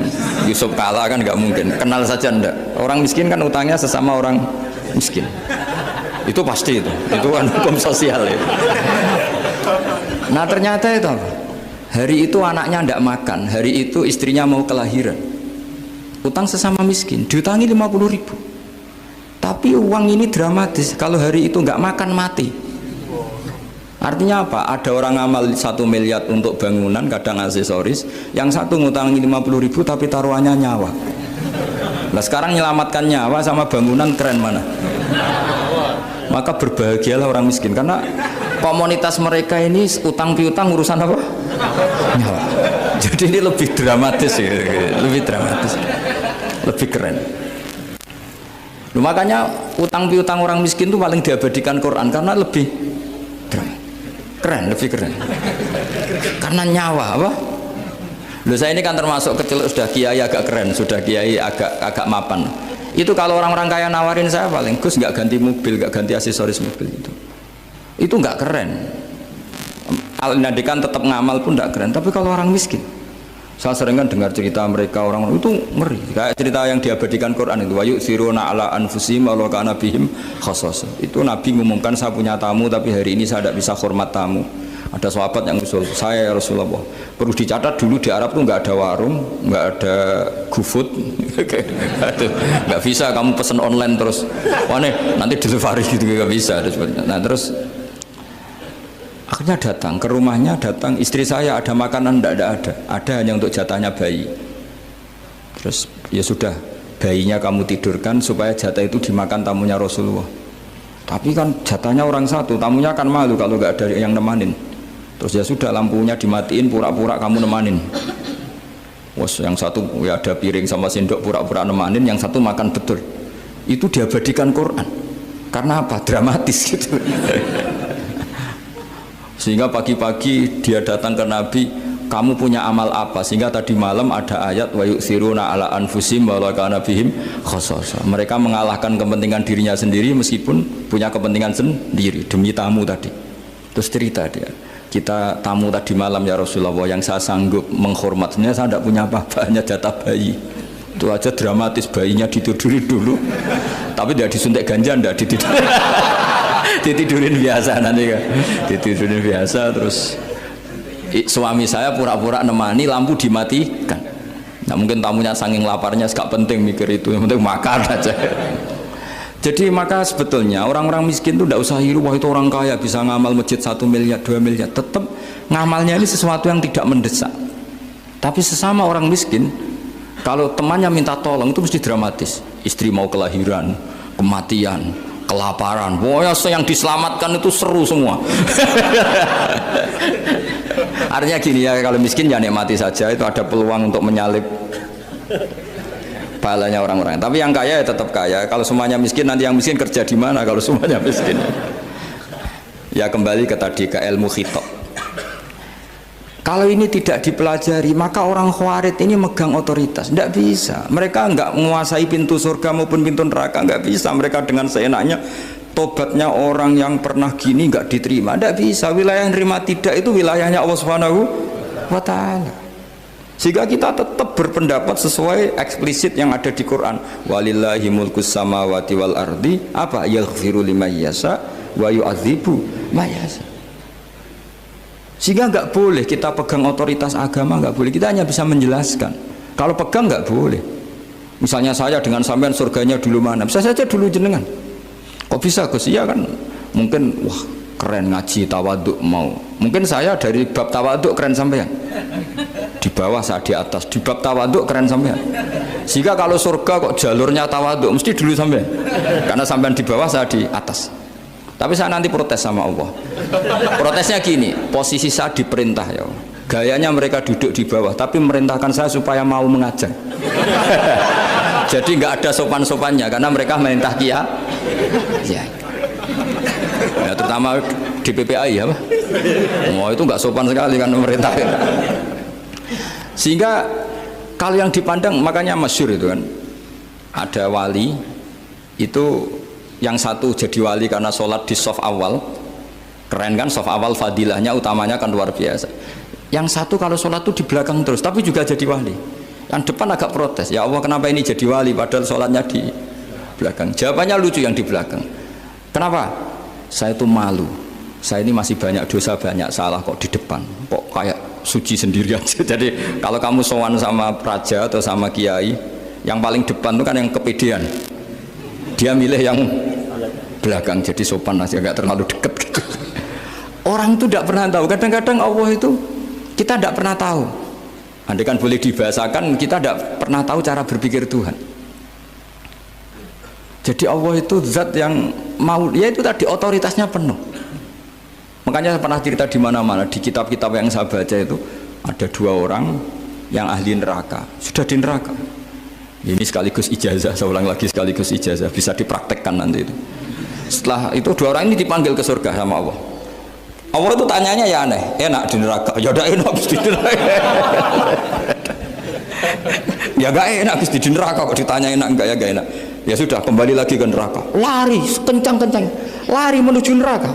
Yusuf Kala, kan nggak mungkin. Kenal saja enggak. Orang miskin kan utangnya sesama orang miskin. Itu pasti itu kan hukum sosial itu. Nah ternyata itu apa? Hari itu anaknya enggak makan, hari itu istrinya mau kelahiran. Utang sesama miskin, diutangi 50.000. Tapi uang ini dramatis, kalau hari itu enggak makan mati. Artinya apa? Ada orang amal 1 miliar untuk bangunan, kadang aksesoris, yang satu ngutangi 50.000 tapi taruhannya nyawa. Nah sekarang menyelamatkan nyawa sama bangunan keren mana? Maka berbahagialah orang miskin, karena komunitas mereka ini utang piutang urusan apa? Nyawa. Jadi ini lebih dramatis ya, lebih dramatis, lebih keren. Makanya utang piutang orang miskin itu paling diabadikan Quran karena lebih keren, lebih keren. Karena nyawa apa? Loh saya ini kan termasuk kecil sudah kiai agak keren, sudah kiai agak mapan. Itu kalau orang-orang kaya nawarin saya paling Gus nggak ganti mobil, nggak ganti aksesoris mobil itu nggak keren. Al-Nadikan tetap ngamal pun nggak keren. Tapi kalau orang miskin, saya sering kan dengar cerita mereka orang itu ngeri. Kayak cerita yang diabadikan Quran itu, wa yu'thiruna ala anfusihim walau kana bihim khassasah. Itu Nabi ngumumkan saya punya tamu tapi hari ini saya tidak bisa hormat tamu. Ada sahabat yang usul, saya ya Rasulullah, perlu dicatat dulu di Arab tuh nggak ada warung, nggak ada GoFood, nggak bisa kamu pesen online terus, nih nanti delivery gitu nggak bisa. Nah terus akhirnya datang ke rumahnya, datang istri saya, ada makanan tidak ada hanya untuk jatahnya bayi. Terus ya sudah, bayinya kamu tidurkan supaya jatah itu dimakan tamunya Rasulullah. Tapi kan jatahnya orang satu, tamunya kan malu kalau nggak ada yang nemanin. Terus ya sudah, lampunya dimatiin, pura-pura kamu nemanin. Wos yang satu ya ada piring sama sendok pura-pura nemanin, yang satu makan betul. Itu diabadikan Quran. Karena apa? Dramatis gitu. Sehingga pagi-pagi dia datang ke Nabi, kamu punya amal apa? Sehingga tadi malam ada ayat wa yu'thiruna ala anfusihim wa law kana bihim khasasa. Mereka mengalahkan kepentingan dirinya sendiri meskipun punya kepentingan sendiri demi tamu tadi. Terus cerita dia, kita tamu tadi malam ya Rasulullah, yang saya sanggup menghormatnya, saya tidak punya apa-apa, hanya jatah bayi. Itu aja dramatis, bayinya ditidurin dulu. Tapi tidak disuntik ganja, tidak ditidurin. Ditidurin biasa nanti kan. Ditidurin biasa, terus suami saya pura-pura nemani, lampu dimatikan. Nah mungkin tamunya saking laparnya gak penting mikir itu, yang penting makan aja. Jadi maka sebetulnya orang-orang miskin itu tidak usah hiru, wah itu orang kaya bisa ngamal masjid 1 miliar, 2 miliar. Tetap ngamalnya ini sesuatu yang tidak mendesak. Tapi sesama orang miskin, kalau temannya minta tolong itu mesti dramatis. Istri mau kelahiran, kematian, kelaparan. Pokoknya yang diselamatkan itu seru semua. Artinya gini ya, kalau miskin ya nikmati saja, itu ada peluang untuk menyalip pahalanya orang-orang. Tapi yang kaya ya tetap kaya. Kalau semuanya miskin, nanti yang miskin kerja di mana kalau semuanya miskin? Ya kembali ke tadi, ke ilmu khitab. Kalau ini tidak dipelajari, maka orang khawarid ini megang otoritas. Tidak bisa. Mereka nggak menguasai pintu surga maupun pintu neraka. Nggak bisa. Mereka dengan seenaknya, tobatnya orang yang pernah gini nggak diterima. Tidak bisa. Wilayah yang terima tidak itu wilayahnya Allah Subhanahu wa Ta'ala. Sehingga kita tetap berpendapat sesuai eksplisit yang ada di Quran. Walillahi mulkus samawati wal ardi, apa? Yaghfiru liman yasha wa yu'adzibu man yasha. Sehingga nggak boleh kita pegang otoritas agama, nggak boleh. Kita hanya bisa menjelaskan. Kalau pegang nggak boleh. Misalnya saya dengan sampean surganya dulu mana? Bisa saja dulu jenengan. Kok bisa Gus? Iya kan? Mungkin wah keren ngaji tawaduk mau. Mungkin saya dari bab tawaduk keren sampean. Di bawah saya di atas, di bab tawaduk keren sampean. Sehingga kalau surga kok jalurnya tawaduk mesti dulu sampean. Karena sampean di bawah, saya di atas. Tapi saya nanti protes sama Allah. Protesnya gini, posisi saya diperintah ya Allah. Gayanya mereka duduk di bawah, tapi merintahkan saya supaya mau mengajar. Jadi nggak ada sopan-sopannya karena mereka merintah ya. Ya terutama di PPAI ya, oh itu nggak sopan sekali kan merintah. Sehingga kalau yang dipandang, makanya masyhur itu kan, ada wali itu yang satu jadi wali karena sholat di shaf awal, keren kan, shaf awal fadilahnya utamanya kan luar biasa. Yang satu kalau sholat itu di belakang terus tapi juga jadi wali. Yang depan agak protes, ya Allah kenapa ini jadi wali padahal sholatnya di belakang. Jawabannya lucu yang di belakang. Kenapa? Saya itu malu, saya ini masih banyak dosa, banyak salah, kok di depan kok kayak suci sendiri aja. Jadi kalau kamu sowan sama raja atau sama kiai, yang paling depan itu kan yang kepedean, dia milih yang belakang jadi sopan aja, nggak terlalu deket gitu. Orang itu tidak pernah tahu. Kadang-kadang Allah itu kita tidak pernah tahu. Andai kan boleh dibahasakan, kita tidak pernah tahu cara berpikir Tuhan. Jadi Allah itu zat yang mau, ya itu tadi otoritasnya penuh. Makanya saya pernah cerita di mana-mana, di kitab-kitab yang saya baca itu ada 2 orang yang ahli neraka, sudah di neraka. Ini sekaligus ijazah, saya ulang lagi sekaligus ijazah, bisa dipraktekkan nanti itu. Setelah itu 2 orang ini dipanggil ke surga sama Allah. Allah itu tanyanya ya aneh, enak di neraka? Ya udah enak di neraka. Ya gak enak di neraka, kok ditanya enak enggak, ya gak enak. Ya sudah, kembali lagi ke neraka, lari kencang-kencang, lari menuju neraka,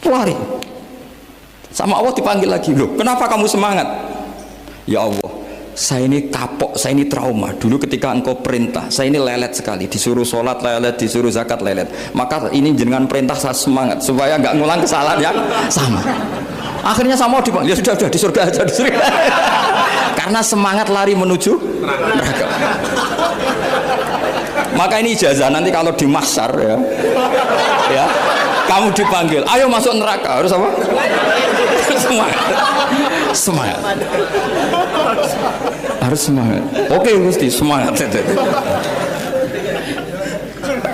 lari sama Allah. Dipanggil lagi, loh kenapa kamu semangat? Ya Allah, saya ini kapok, saya ini trauma. Dulu ketika engkau perintah, saya ini lelet sekali, disuruh sholat lelet, disuruh zakat lelet. Maka ini jenengan perintah saya semangat supaya nggak ngulang kesalahan yang sama. Akhirnya sama dipanggil, ya sudah di surga aja, di surga. Karena semangat lari menuju neraka. Maka ini ijazah, nanti kalau di mahsyar ya, ya kamu dipanggil, ayo masuk neraka, harus apa? Semangat, semangat, harus semangat. Oke Gusti, semangat.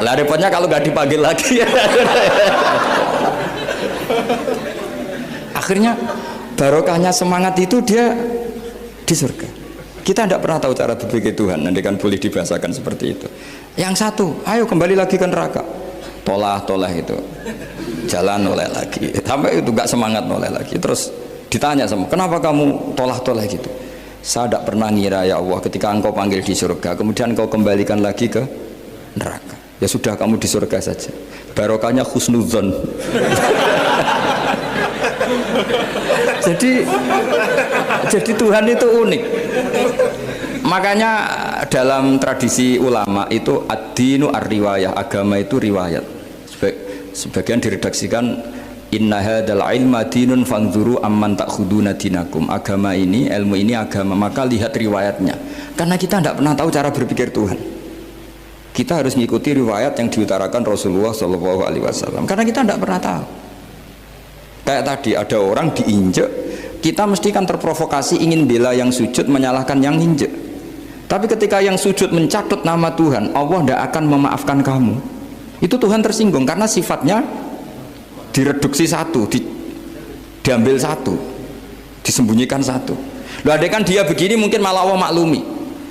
Lah repotnya kalau nggak dipanggil lagi. Akhirnya barokahnya semangat itu dia di surga. Kita tidak pernah tahu cara berpikir Tuhan, nanti kan boleh dibahasakan seperti itu. Yang satu, ayo kembali lagi ke neraka. Tolah itu, jalan noleh lagi. Sampai itu gak semangat noleh lagi. Terus ditanya sama, kenapa kamu tolah gitu? Saya tidak pernah ngira ya Allah, ketika engkau panggil di surga, kemudian engkau kembalikan lagi ke neraka. Ya sudah, kamu di surga saja. Barokahnya husnudzon. Jadi Tuhan itu unik. Makanya dalam tradisi ulama itu ad-dinu ar-riwayah, agama itu riwayat. Sebagian diredaksikan inna hadzal ilma dinun fanzuru amman ta'khuduna dinakum. Agama ini, ilmu ini agama, maka lihat riwayatnya. Karena kita tidak pernah tahu cara berpikir Tuhan. Kita harus mengikuti riwayat yang diutarakan Rasulullah SAW. Karena kita tidak pernah tahu. Kayak tadi ada orang diinjek, kita mesti kan terprovokasi ingin bela yang sujud menyalahkan yang injek. Tapi ketika yang sujud mencatut nama Tuhan, Allah tidak akan memaafkan kamu. Itu Tuhan tersinggung karena sifatnya direduksi satu, diambil satu, disembunyikan satu. Loh, ada kan dia begini mungkin malah Allah maklumi.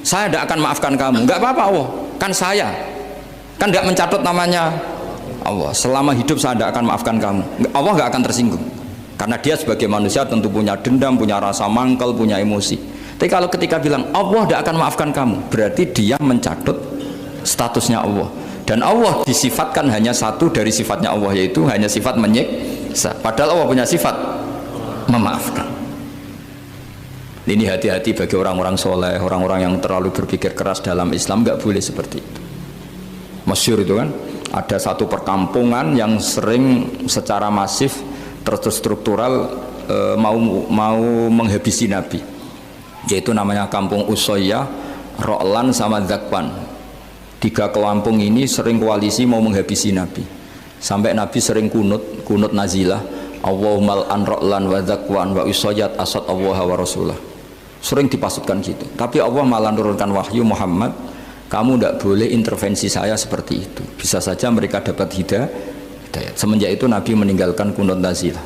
Saya tidak akan maafkan kamu. Enggak apa-apa Allah, kan saya. Kan tidak mencatut namanya Allah. Selama hidup saya tidak akan maafkan kamu. Allah nggak akan tersinggung. Karena dia sebagai manusia tentu punya dendam, punya rasa mangkal, punya emosi. Tapi kalau ketika bilang Allah tidak akan maafkan kamu, berarti dia mencatut statusnya Allah. Dan Allah disifatkan hanya satu dari sifatnya Allah, yaitu hanya sifat menyiksa. Padahal Allah punya sifat memaafkan. Ini hati-hati bagi orang-orang soleh, orang-orang yang terlalu berpikir keras dalam Islam, nggak boleh seperti itu. Masyhur itu kan, ada satu perkampungan yang sering secara masif terstruktural mau menghabisi Nabi, yaitu namanya kampung Usoyyah, Ro'lan sama Zakwan. 3 kampung ini sering koalisi mau menghabisi Nabi, sampai Nabi sering kunut nazilah, Allahumma an Ro'lan wa Zakwan wa Usoyyat asad Allah wa Rasulah. Sering dipasutkan gitu. Tapi Allah malah menurunkan wahyu, Muhammad, kamu tidak boleh intervensi saya seperti itu. Bisa saja mereka dapat hidayah. Semenjak itu Nabi meninggalkan kunut nazilah.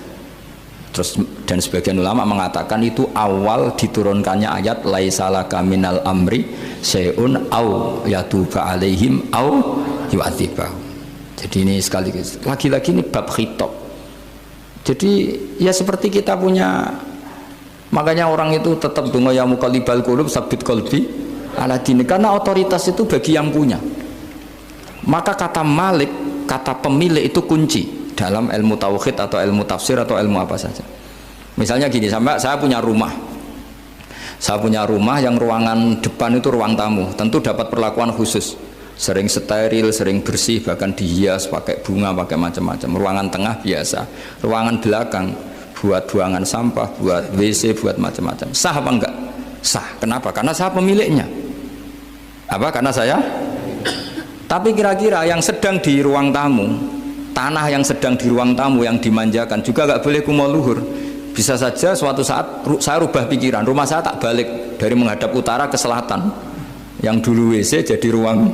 Terus dan sebagian ulama mengatakan itu awal diturunkannya ayat laisalaka minal amri syai'un au yatuba alaihim au yu'adzibahum. Jadi ini sekali lagi-lagi ini bab khitab. Jadi ya seperti kita punya, makanya orang itu tetap donga ya muqallibal qulub sabit qalbi ala dini, karena otoritas itu bagi yang punya. Maka kata malik, kata pemilik itu kunci dalam ilmu tauhid atau ilmu tafsir atau ilmu apa saja. Misalnya gini, sampai saya punya rumah yang ruangan depan itu ruang tamu, tentu dapat perlakuan khusus, sering steril, sering bersih, bahkan dihias pakai bunga, pakai macam-macam. Ruangan tengah biasa, ruangan belakang buat buangan sampah, buat WC, buat macam-macam. Sah apa enggak? Sah. Kenapa? Karena saya pemiliknya. Apa? Karena saya. Tapi kira-kira yang sedang di ruang tamu, tanah yang sedang di ruang tamu yang dimanjakan juga nggak boleh kumo luhur. Bisa saja suatu saat saya rubah pikiran, rumah saya tak balik dari menghadap utara ke selatan, yang dulu WC jadi ruang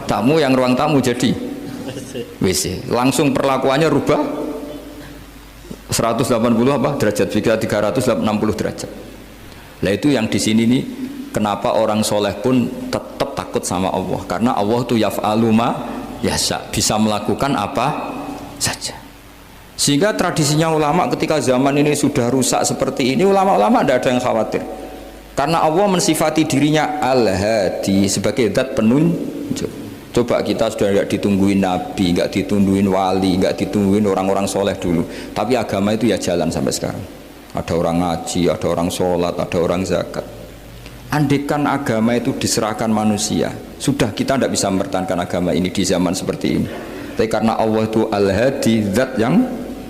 tamu, yang ruang tamu jadi WC. Langsung perlakuannya rubah 180 apa derajat, 360 derajat. Nah itu yang di sini nih, kenapa orang soleh pun tetap takut sama Allah, karena Allah itu yaf'alu ma yasha, bisa melakukan apa saja. Sehingga tradisinya ulama ketika zaman ini sudah rusak seperti ini, ulama-ulama tidak ada yang khawatir, karena Allah mensifati dirinya Al-Hadi sebagai zat penunjuk. Coba kita sudah nggak ditungguin nabi, nggak ditungguin wali, nggak ditungguin orang-orang soleh dulu, tapi agama itu ya jalan sampai sekarang. Ada orang ngaji, ada orang sholat, ada orang zakat. Andaikan agama itu diserahkan manusia, sudah kita tidak bisa mempertahankan agama ini di zaman seperti ini. Tapi karena Allah itu Al-Hadi, zat yang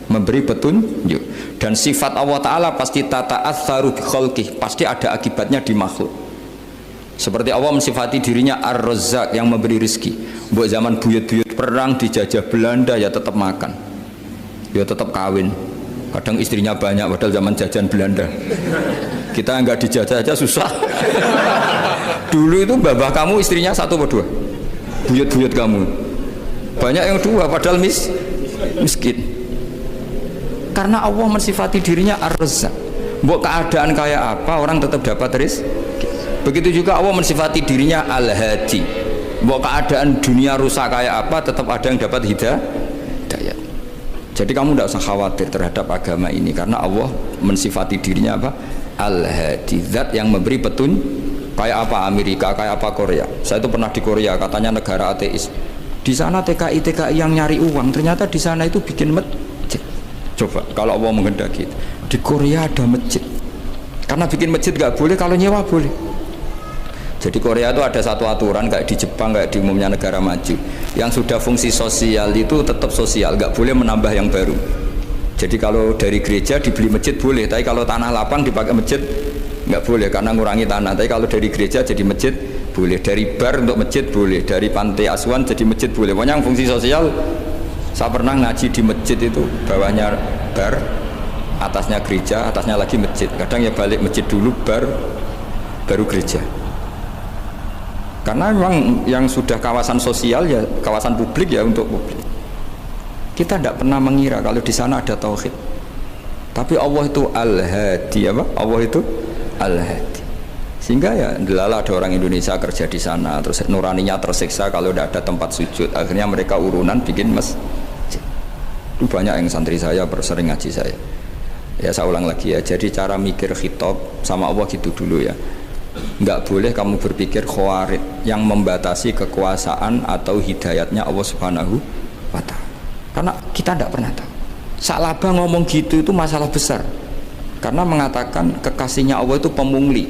memberi petunjuk, dan sifat Allah Ta'ala pasti tata'atsaru bi khalqih, pasti ada akibatnya di makhluk. Seperti Allah mensifati dirinya Ar-Razzaq, yang memberi rezeki. Buat zaman buyut-buyut perang dijajah Belanda ya tetap makan, ya tetap kawin. Kadang istrinya banyak, padahal zaman jajan Belanda. Kita nggak dijajah aja susah. Dulu itu babah kamu istrinya 1 atau 2, buyut-buyut kamu banyak yang 2, padahal miskin. Karena Allah mensifati dirinya Ar-Razzaq. Mbok keadaan kayak apa orang tetap dapat rezeki. Begitu juga Allah mensifati dirinya Al-Hadi. Mbok keadaan dunia rusak kayak apa tetap ada yang dapat hidayah. Jadi kamu tidak usah khawatir terhadap agama ini karena Allah mensifati dirinya apa? Al-Hadi, zat yang memberi kayak apa Amerika, kayak apa Korea. Saya itu pernah di Korea, katanya negara ateis. Di sana TKI yang nyari uang, ternyata di sana itu bikin masjid. Coba kalau Allah menghendaki, di Korea ada masjid. Karena bikin masjid nggak boleh, kalau nyewa boleh. Jadi Korea itu ada satu aturan kayak di Jepang, kayak di umumnya negara maju. Yang sudah fungsi sosial itu tetap sosial, nggak boleh menambah yang baru. Jadi kalau dari gereja dibeli masjid boleh, tapi kalau tanah lapang dipakai masjid nggak boleh karena ngurangi tanah. Tapi kalau dari gereja jadi masjid boleh, dari bar untuk masjid boleh, dari pantai asuhan jadi masjid boleh. Pokoknya yang fungsi sosial. Saya pernah ngaji di masjid itu, bawahnya bar, atasnya gereja, atasnya lagi masjid. Kadang ya balik masjid dulu, bar, baru gereja. Karena memang yang sudah kawasan sosial ya kawasan publik ya untuk publik. Kita tidak pernah mengira kalau di sana ada tauhid. Tapi Allah itu Al-Hadi, apa? Allah itu Al-Hadi. Sehingga ya delala ada orang Indonesia kerja di sana, terus nuraninya tersiksa kalau tidak ada tempat sujud. Akhirnya mereka urunan bikin masjid. Itu banyak yang santri saya sering ngaji saya. Ya saya ulang lagi ya. Jadi cara mikir khitab sama Allah gitu dulu ya. Enggak boleh kamu berpikir khawarid yang membatasi kekuasaan atau hidayatnya Allah Subhanahu wa ta'ala. Karena kita tidak pernah tahu. Salabah ngomong gitu itu masalah besar. Karena mengatakan kekasihnya Allah itu pemungli.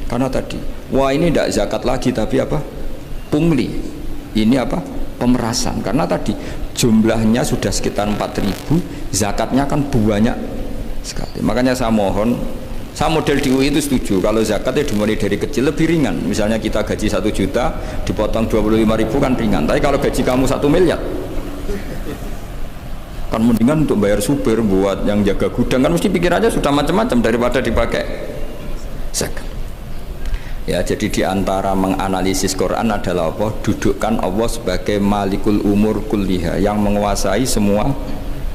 Karena tadi, wah ini tidak zakat lagi tapi apa? Pungli. Ini apa? Pemerasan. Karena tadi jumlahnya sudah sekitar 4.000, zakatnya kan banyak sekali. Makanya saya mohon, saya model di UI itu setuju kalau zakatnya dimulai dari kecil lebih ringan. Misalnya kita gaji 1 juta dipotong 25.000 kan ringan. Tapi kalau gaji kamu 1 miliar kan mendingan untuk bayar supir, buat yang jaga gudang, kan mesti pikir aja sudah macam-macam daripada dipakai zakat. Ya, jadi diantara menganalisis Quran adalah apa? Dudukkan Allah sebagai Malikul Umur Kulliha, yang menguasai semua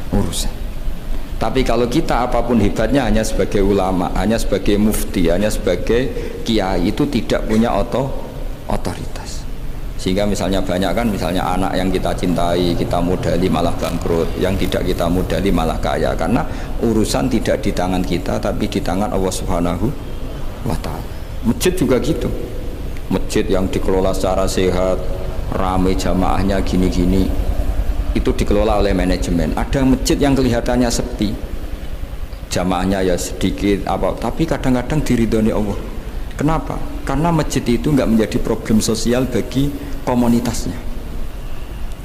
urusan. Tapi kalau kita apapun hebatnya hanya sebagai ulama, hanya sebagai mufti, hanya sebagai kiai, itu tidak punya otoritas. Sehingga misalnya banyak kan, misalnya anak yang kita cintai, kita modali malah bangkrut, yang tidak kita modali malah kaya. Karena urusan tidak di tangan kita, tapi di tangan Allah Subhanahu wa ta'ala. Masjid juga gitu. Masjid yang dikelola secara sehat, ramai jamaahnya gini-gini, itu dikelola oleh manajemen. Ada masjid yang kelihatannya sepi, jamaahnya ya sedikit apa, tapi kadang-kadang diridhoni Allah. Kenapa? Karena masjid itu nggak menjadi problem sosial bagi komunitasnya.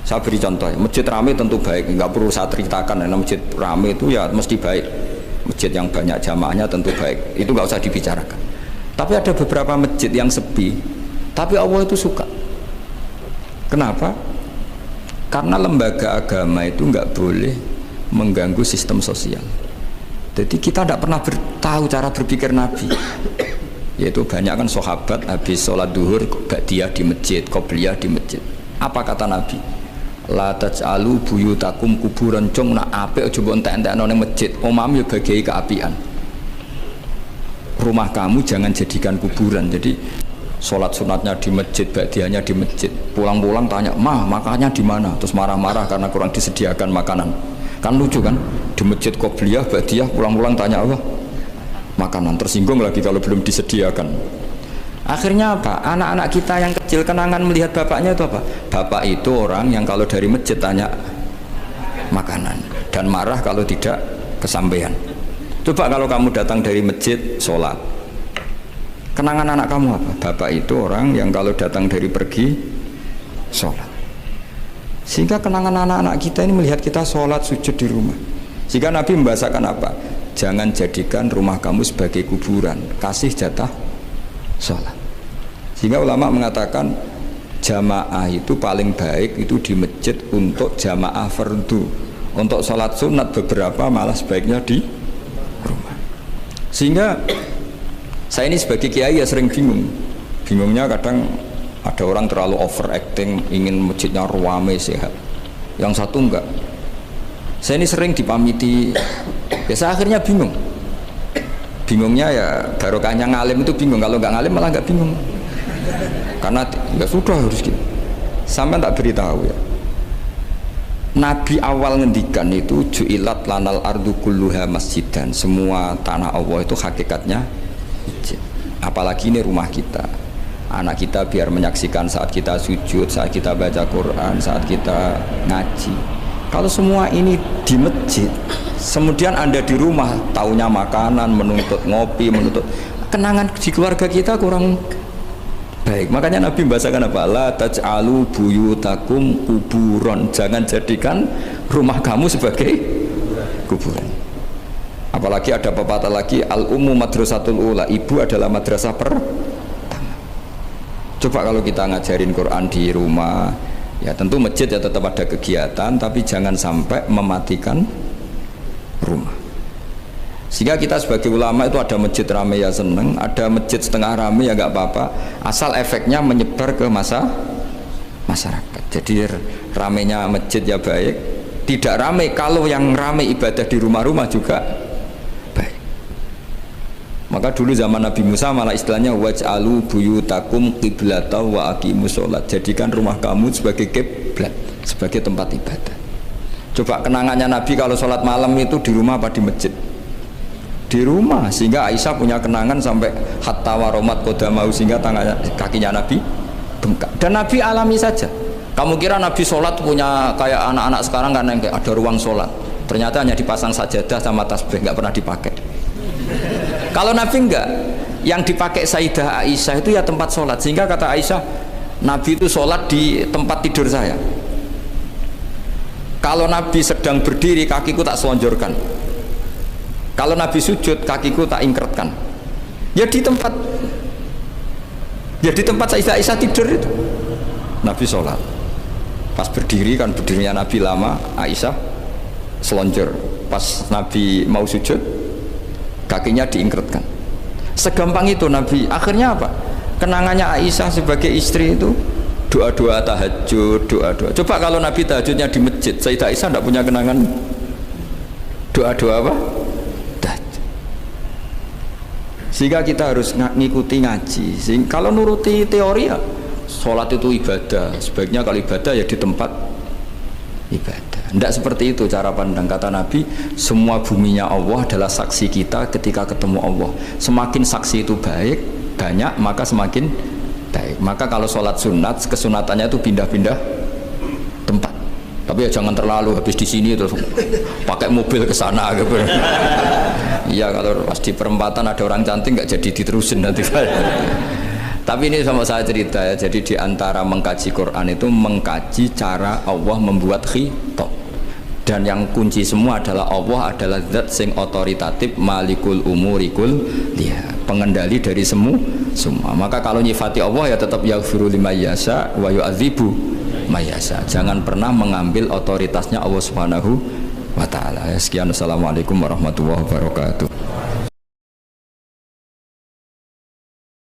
Saya beri contoh, masjid ramai tentu baik, nggak perlu saya ceritakan. Karena masjid ramai itu ya mesti baik. Masjid yang banyak jamaahnya tentu baik, itu nggak usah dibicarakan. Tapi ada beberapa masjid yang sepi, tapi Allah itu suka. Kenapa? Karena lembaga agama itu nggak boleh mengganggu sistem sosial. Jadi kita tidak pernah tahu cara berpikir Nabi. Yaitu banyak kan sahabat habis sholat duhur ba'diyah di masjid, qobliyah di masjid. Apa kata Nabi? La taj'alu buyutakum kuburan, cung nak apik aja mbok entek-entekno ning masjid. Omam ya bagai keapian. Rumah kamu jangan jadikan kuburan. Jadi sholat sunatnya di masjid, ba'diyahnya di masjid. Pulang-pulang tanya, "Mah, makannya di mana?" Terus marah-marah karena kurang disediakan makanan. Kan lucu kan? Di masjid qobliyah, ba'diyah, pulang-pulang tanya Allah makanan, tersinggung lagi kalau belum disediakan. Akhirnya apa? Anak-anak kita yang kecil kenangan melihat bapaknya itu apa? Bapak itu orang yang kalau dari masjid tanya makanan dan marah kalau tidak kesampaian. Coba kalau kamu datang dari masjid sholat, kenangan anak kamu apa? Bapak itu orang yang kalau datang dari pergi sholat. Sehingga kenangan anak-anak kita ini melihat kita sholat sujud di rumah. Sehingga Nabi membahasakan apa? Jangan jadikan rumah kamu sebagai kuburan, kasih jatah sholat. Sehingga ulama mengatakan jamaah itu paling baik itu di masjid untuk jamaah fardu. Untuk sholat sunat beberapa malah sebaiknya di rumah. Sehingga saya ini sebagai kiai ya sering bingung. Bingungnya kadang ada orang terlalu overacting, ingin masjidnya ruame sehat, yang satu enggak. Saya ini sering dipamiti, ya saya akhirnya bingung. Bingungnya ya barokahnya ngalim itu bingung, kalau nggak ngalim malah nggak bingung. Karena ya sudah harus gitu. Sampai tak beritahu ya. Nabi awal ngendikan itu ju'ilat lanal ardu kulluha masjidan. Semua tanah Allah itu hakikatnya masjid. Apalagi ini rumah kita. Anak kita biar menyaksikan saat kita sujud, saat kita baca Quran, saat kita ngaji. Kalau semua ini di masjid, kemudian Anda di rumah taunya makanan, menuntut ngopi, menuntut kenangan di keluarga kita kurang baik. Makanya Nabi membahasakan apa? La taj'alu buyutakum kuburon. Jangan jadikan rumah kamu sebagai kuburan. Apalagi ada pepatah lagi, al-ummu madrasatul ula, ibu adalah madrasah pertama. Coba kalau kita ngajarin Quran di rumah, ya tentu masjid ya tetap ada kegiatan, tapi jangan sampai mematikan rumah. Sehingga kita sebagai ulama itu ada masjid rame ya seneng, ada masjid setengah rame ya nggak apa-apa, asal efeknya menyebar ke masyarakat. Jadi ramenya masjid ya baik, tidak rame kalau yang rame ibadah di rumah-rumah juga baik. Maka dulu zaman Nabi Musa malah istilahnya waj'alu buyutakum qiblata wa aqimus sholat. Jadikan rumah kamu sebagai kiblat, sebagai tempat ibadah. Coba kenangannya Nabi kalau sholat malam itu di rumah apa di masjid? Di rumah, sehingga Aisyah punya kenangan sampai hatta waromat qodamau, sehingga tangannya, kakinya Nabi bengkak. Dan Nabi alami saja. Kamu kira Nabi sholat punya kayak anak-anak sekarang kan yang ada ruang sholat, ternyata hanya dipasang sajadah sama tasbih, nggak pernah dipakai. Kalau Nabi enggak, yang dipakai Sayyidah Aisyah itu ya tempat sholat. Sehingga kata Aisyah, Nabi itu sholat di tempat tidur saya. Kalau Nabi sedang berdiri, kakiku tak selonjorkan. Kalau Nabi sujud, kakiku tak ingkretkan. Ya di tempat Sayyidah Aisyah tidur itu Nabi sholat. Pas berdiri kan berdirinya Nabi lama, Aisyah selonjor. Pas Nabi mau sujud, kakinya diingkretkan. Segampang itu Nabi. Akhirnya apa? Kenangannya Aisyah sebagai istri itu doa-doa tahajud, doa-doa. Coba kalau Nabi tahajudnya di masjid, Sayyidah Aisyah tidak punya kenangan doa-doa apa? Tahajud. Sehingga kita harus ngikuti ngaji. Kalau nuruti teori ya sholat itu ibadah. Sebaiknya kalau ibadah ya di tempat ibadah. Tidak seperti itu cara pandang. Kata Nabi, semua buminya Allah adalah saksi kita ketika ketemu Allah. Semakin saksi itu banyak, maka semakin baik. Maka kalau sholat sunat, kesunatannya itu pindah-pindah tempat. Tapi ya jangan terlalu habis di sini terus pakai mobil ke sana gitu. Iya, kalau pas di perempatan ada orang cantik nggak jadi diterusin nanti. Tapi ini sama saya cerita ya. Jadi di antara mengkaji Quran itu mengkaji cara Allah membuat khitab. Dan yang kunci semua adalah Allah adalah zat sing otoritatif, malikul umurikul dia, pengendali dari semua. Maka kalau nyifati Allah ya tetap yaghfiru liman yasha wa yu'adzibu may yasha. Jangan pernah mengambil otoritasnya Allah Subhanahu wa taala. Sekian, assalamualaikum warahmatullahi wabarakatuh.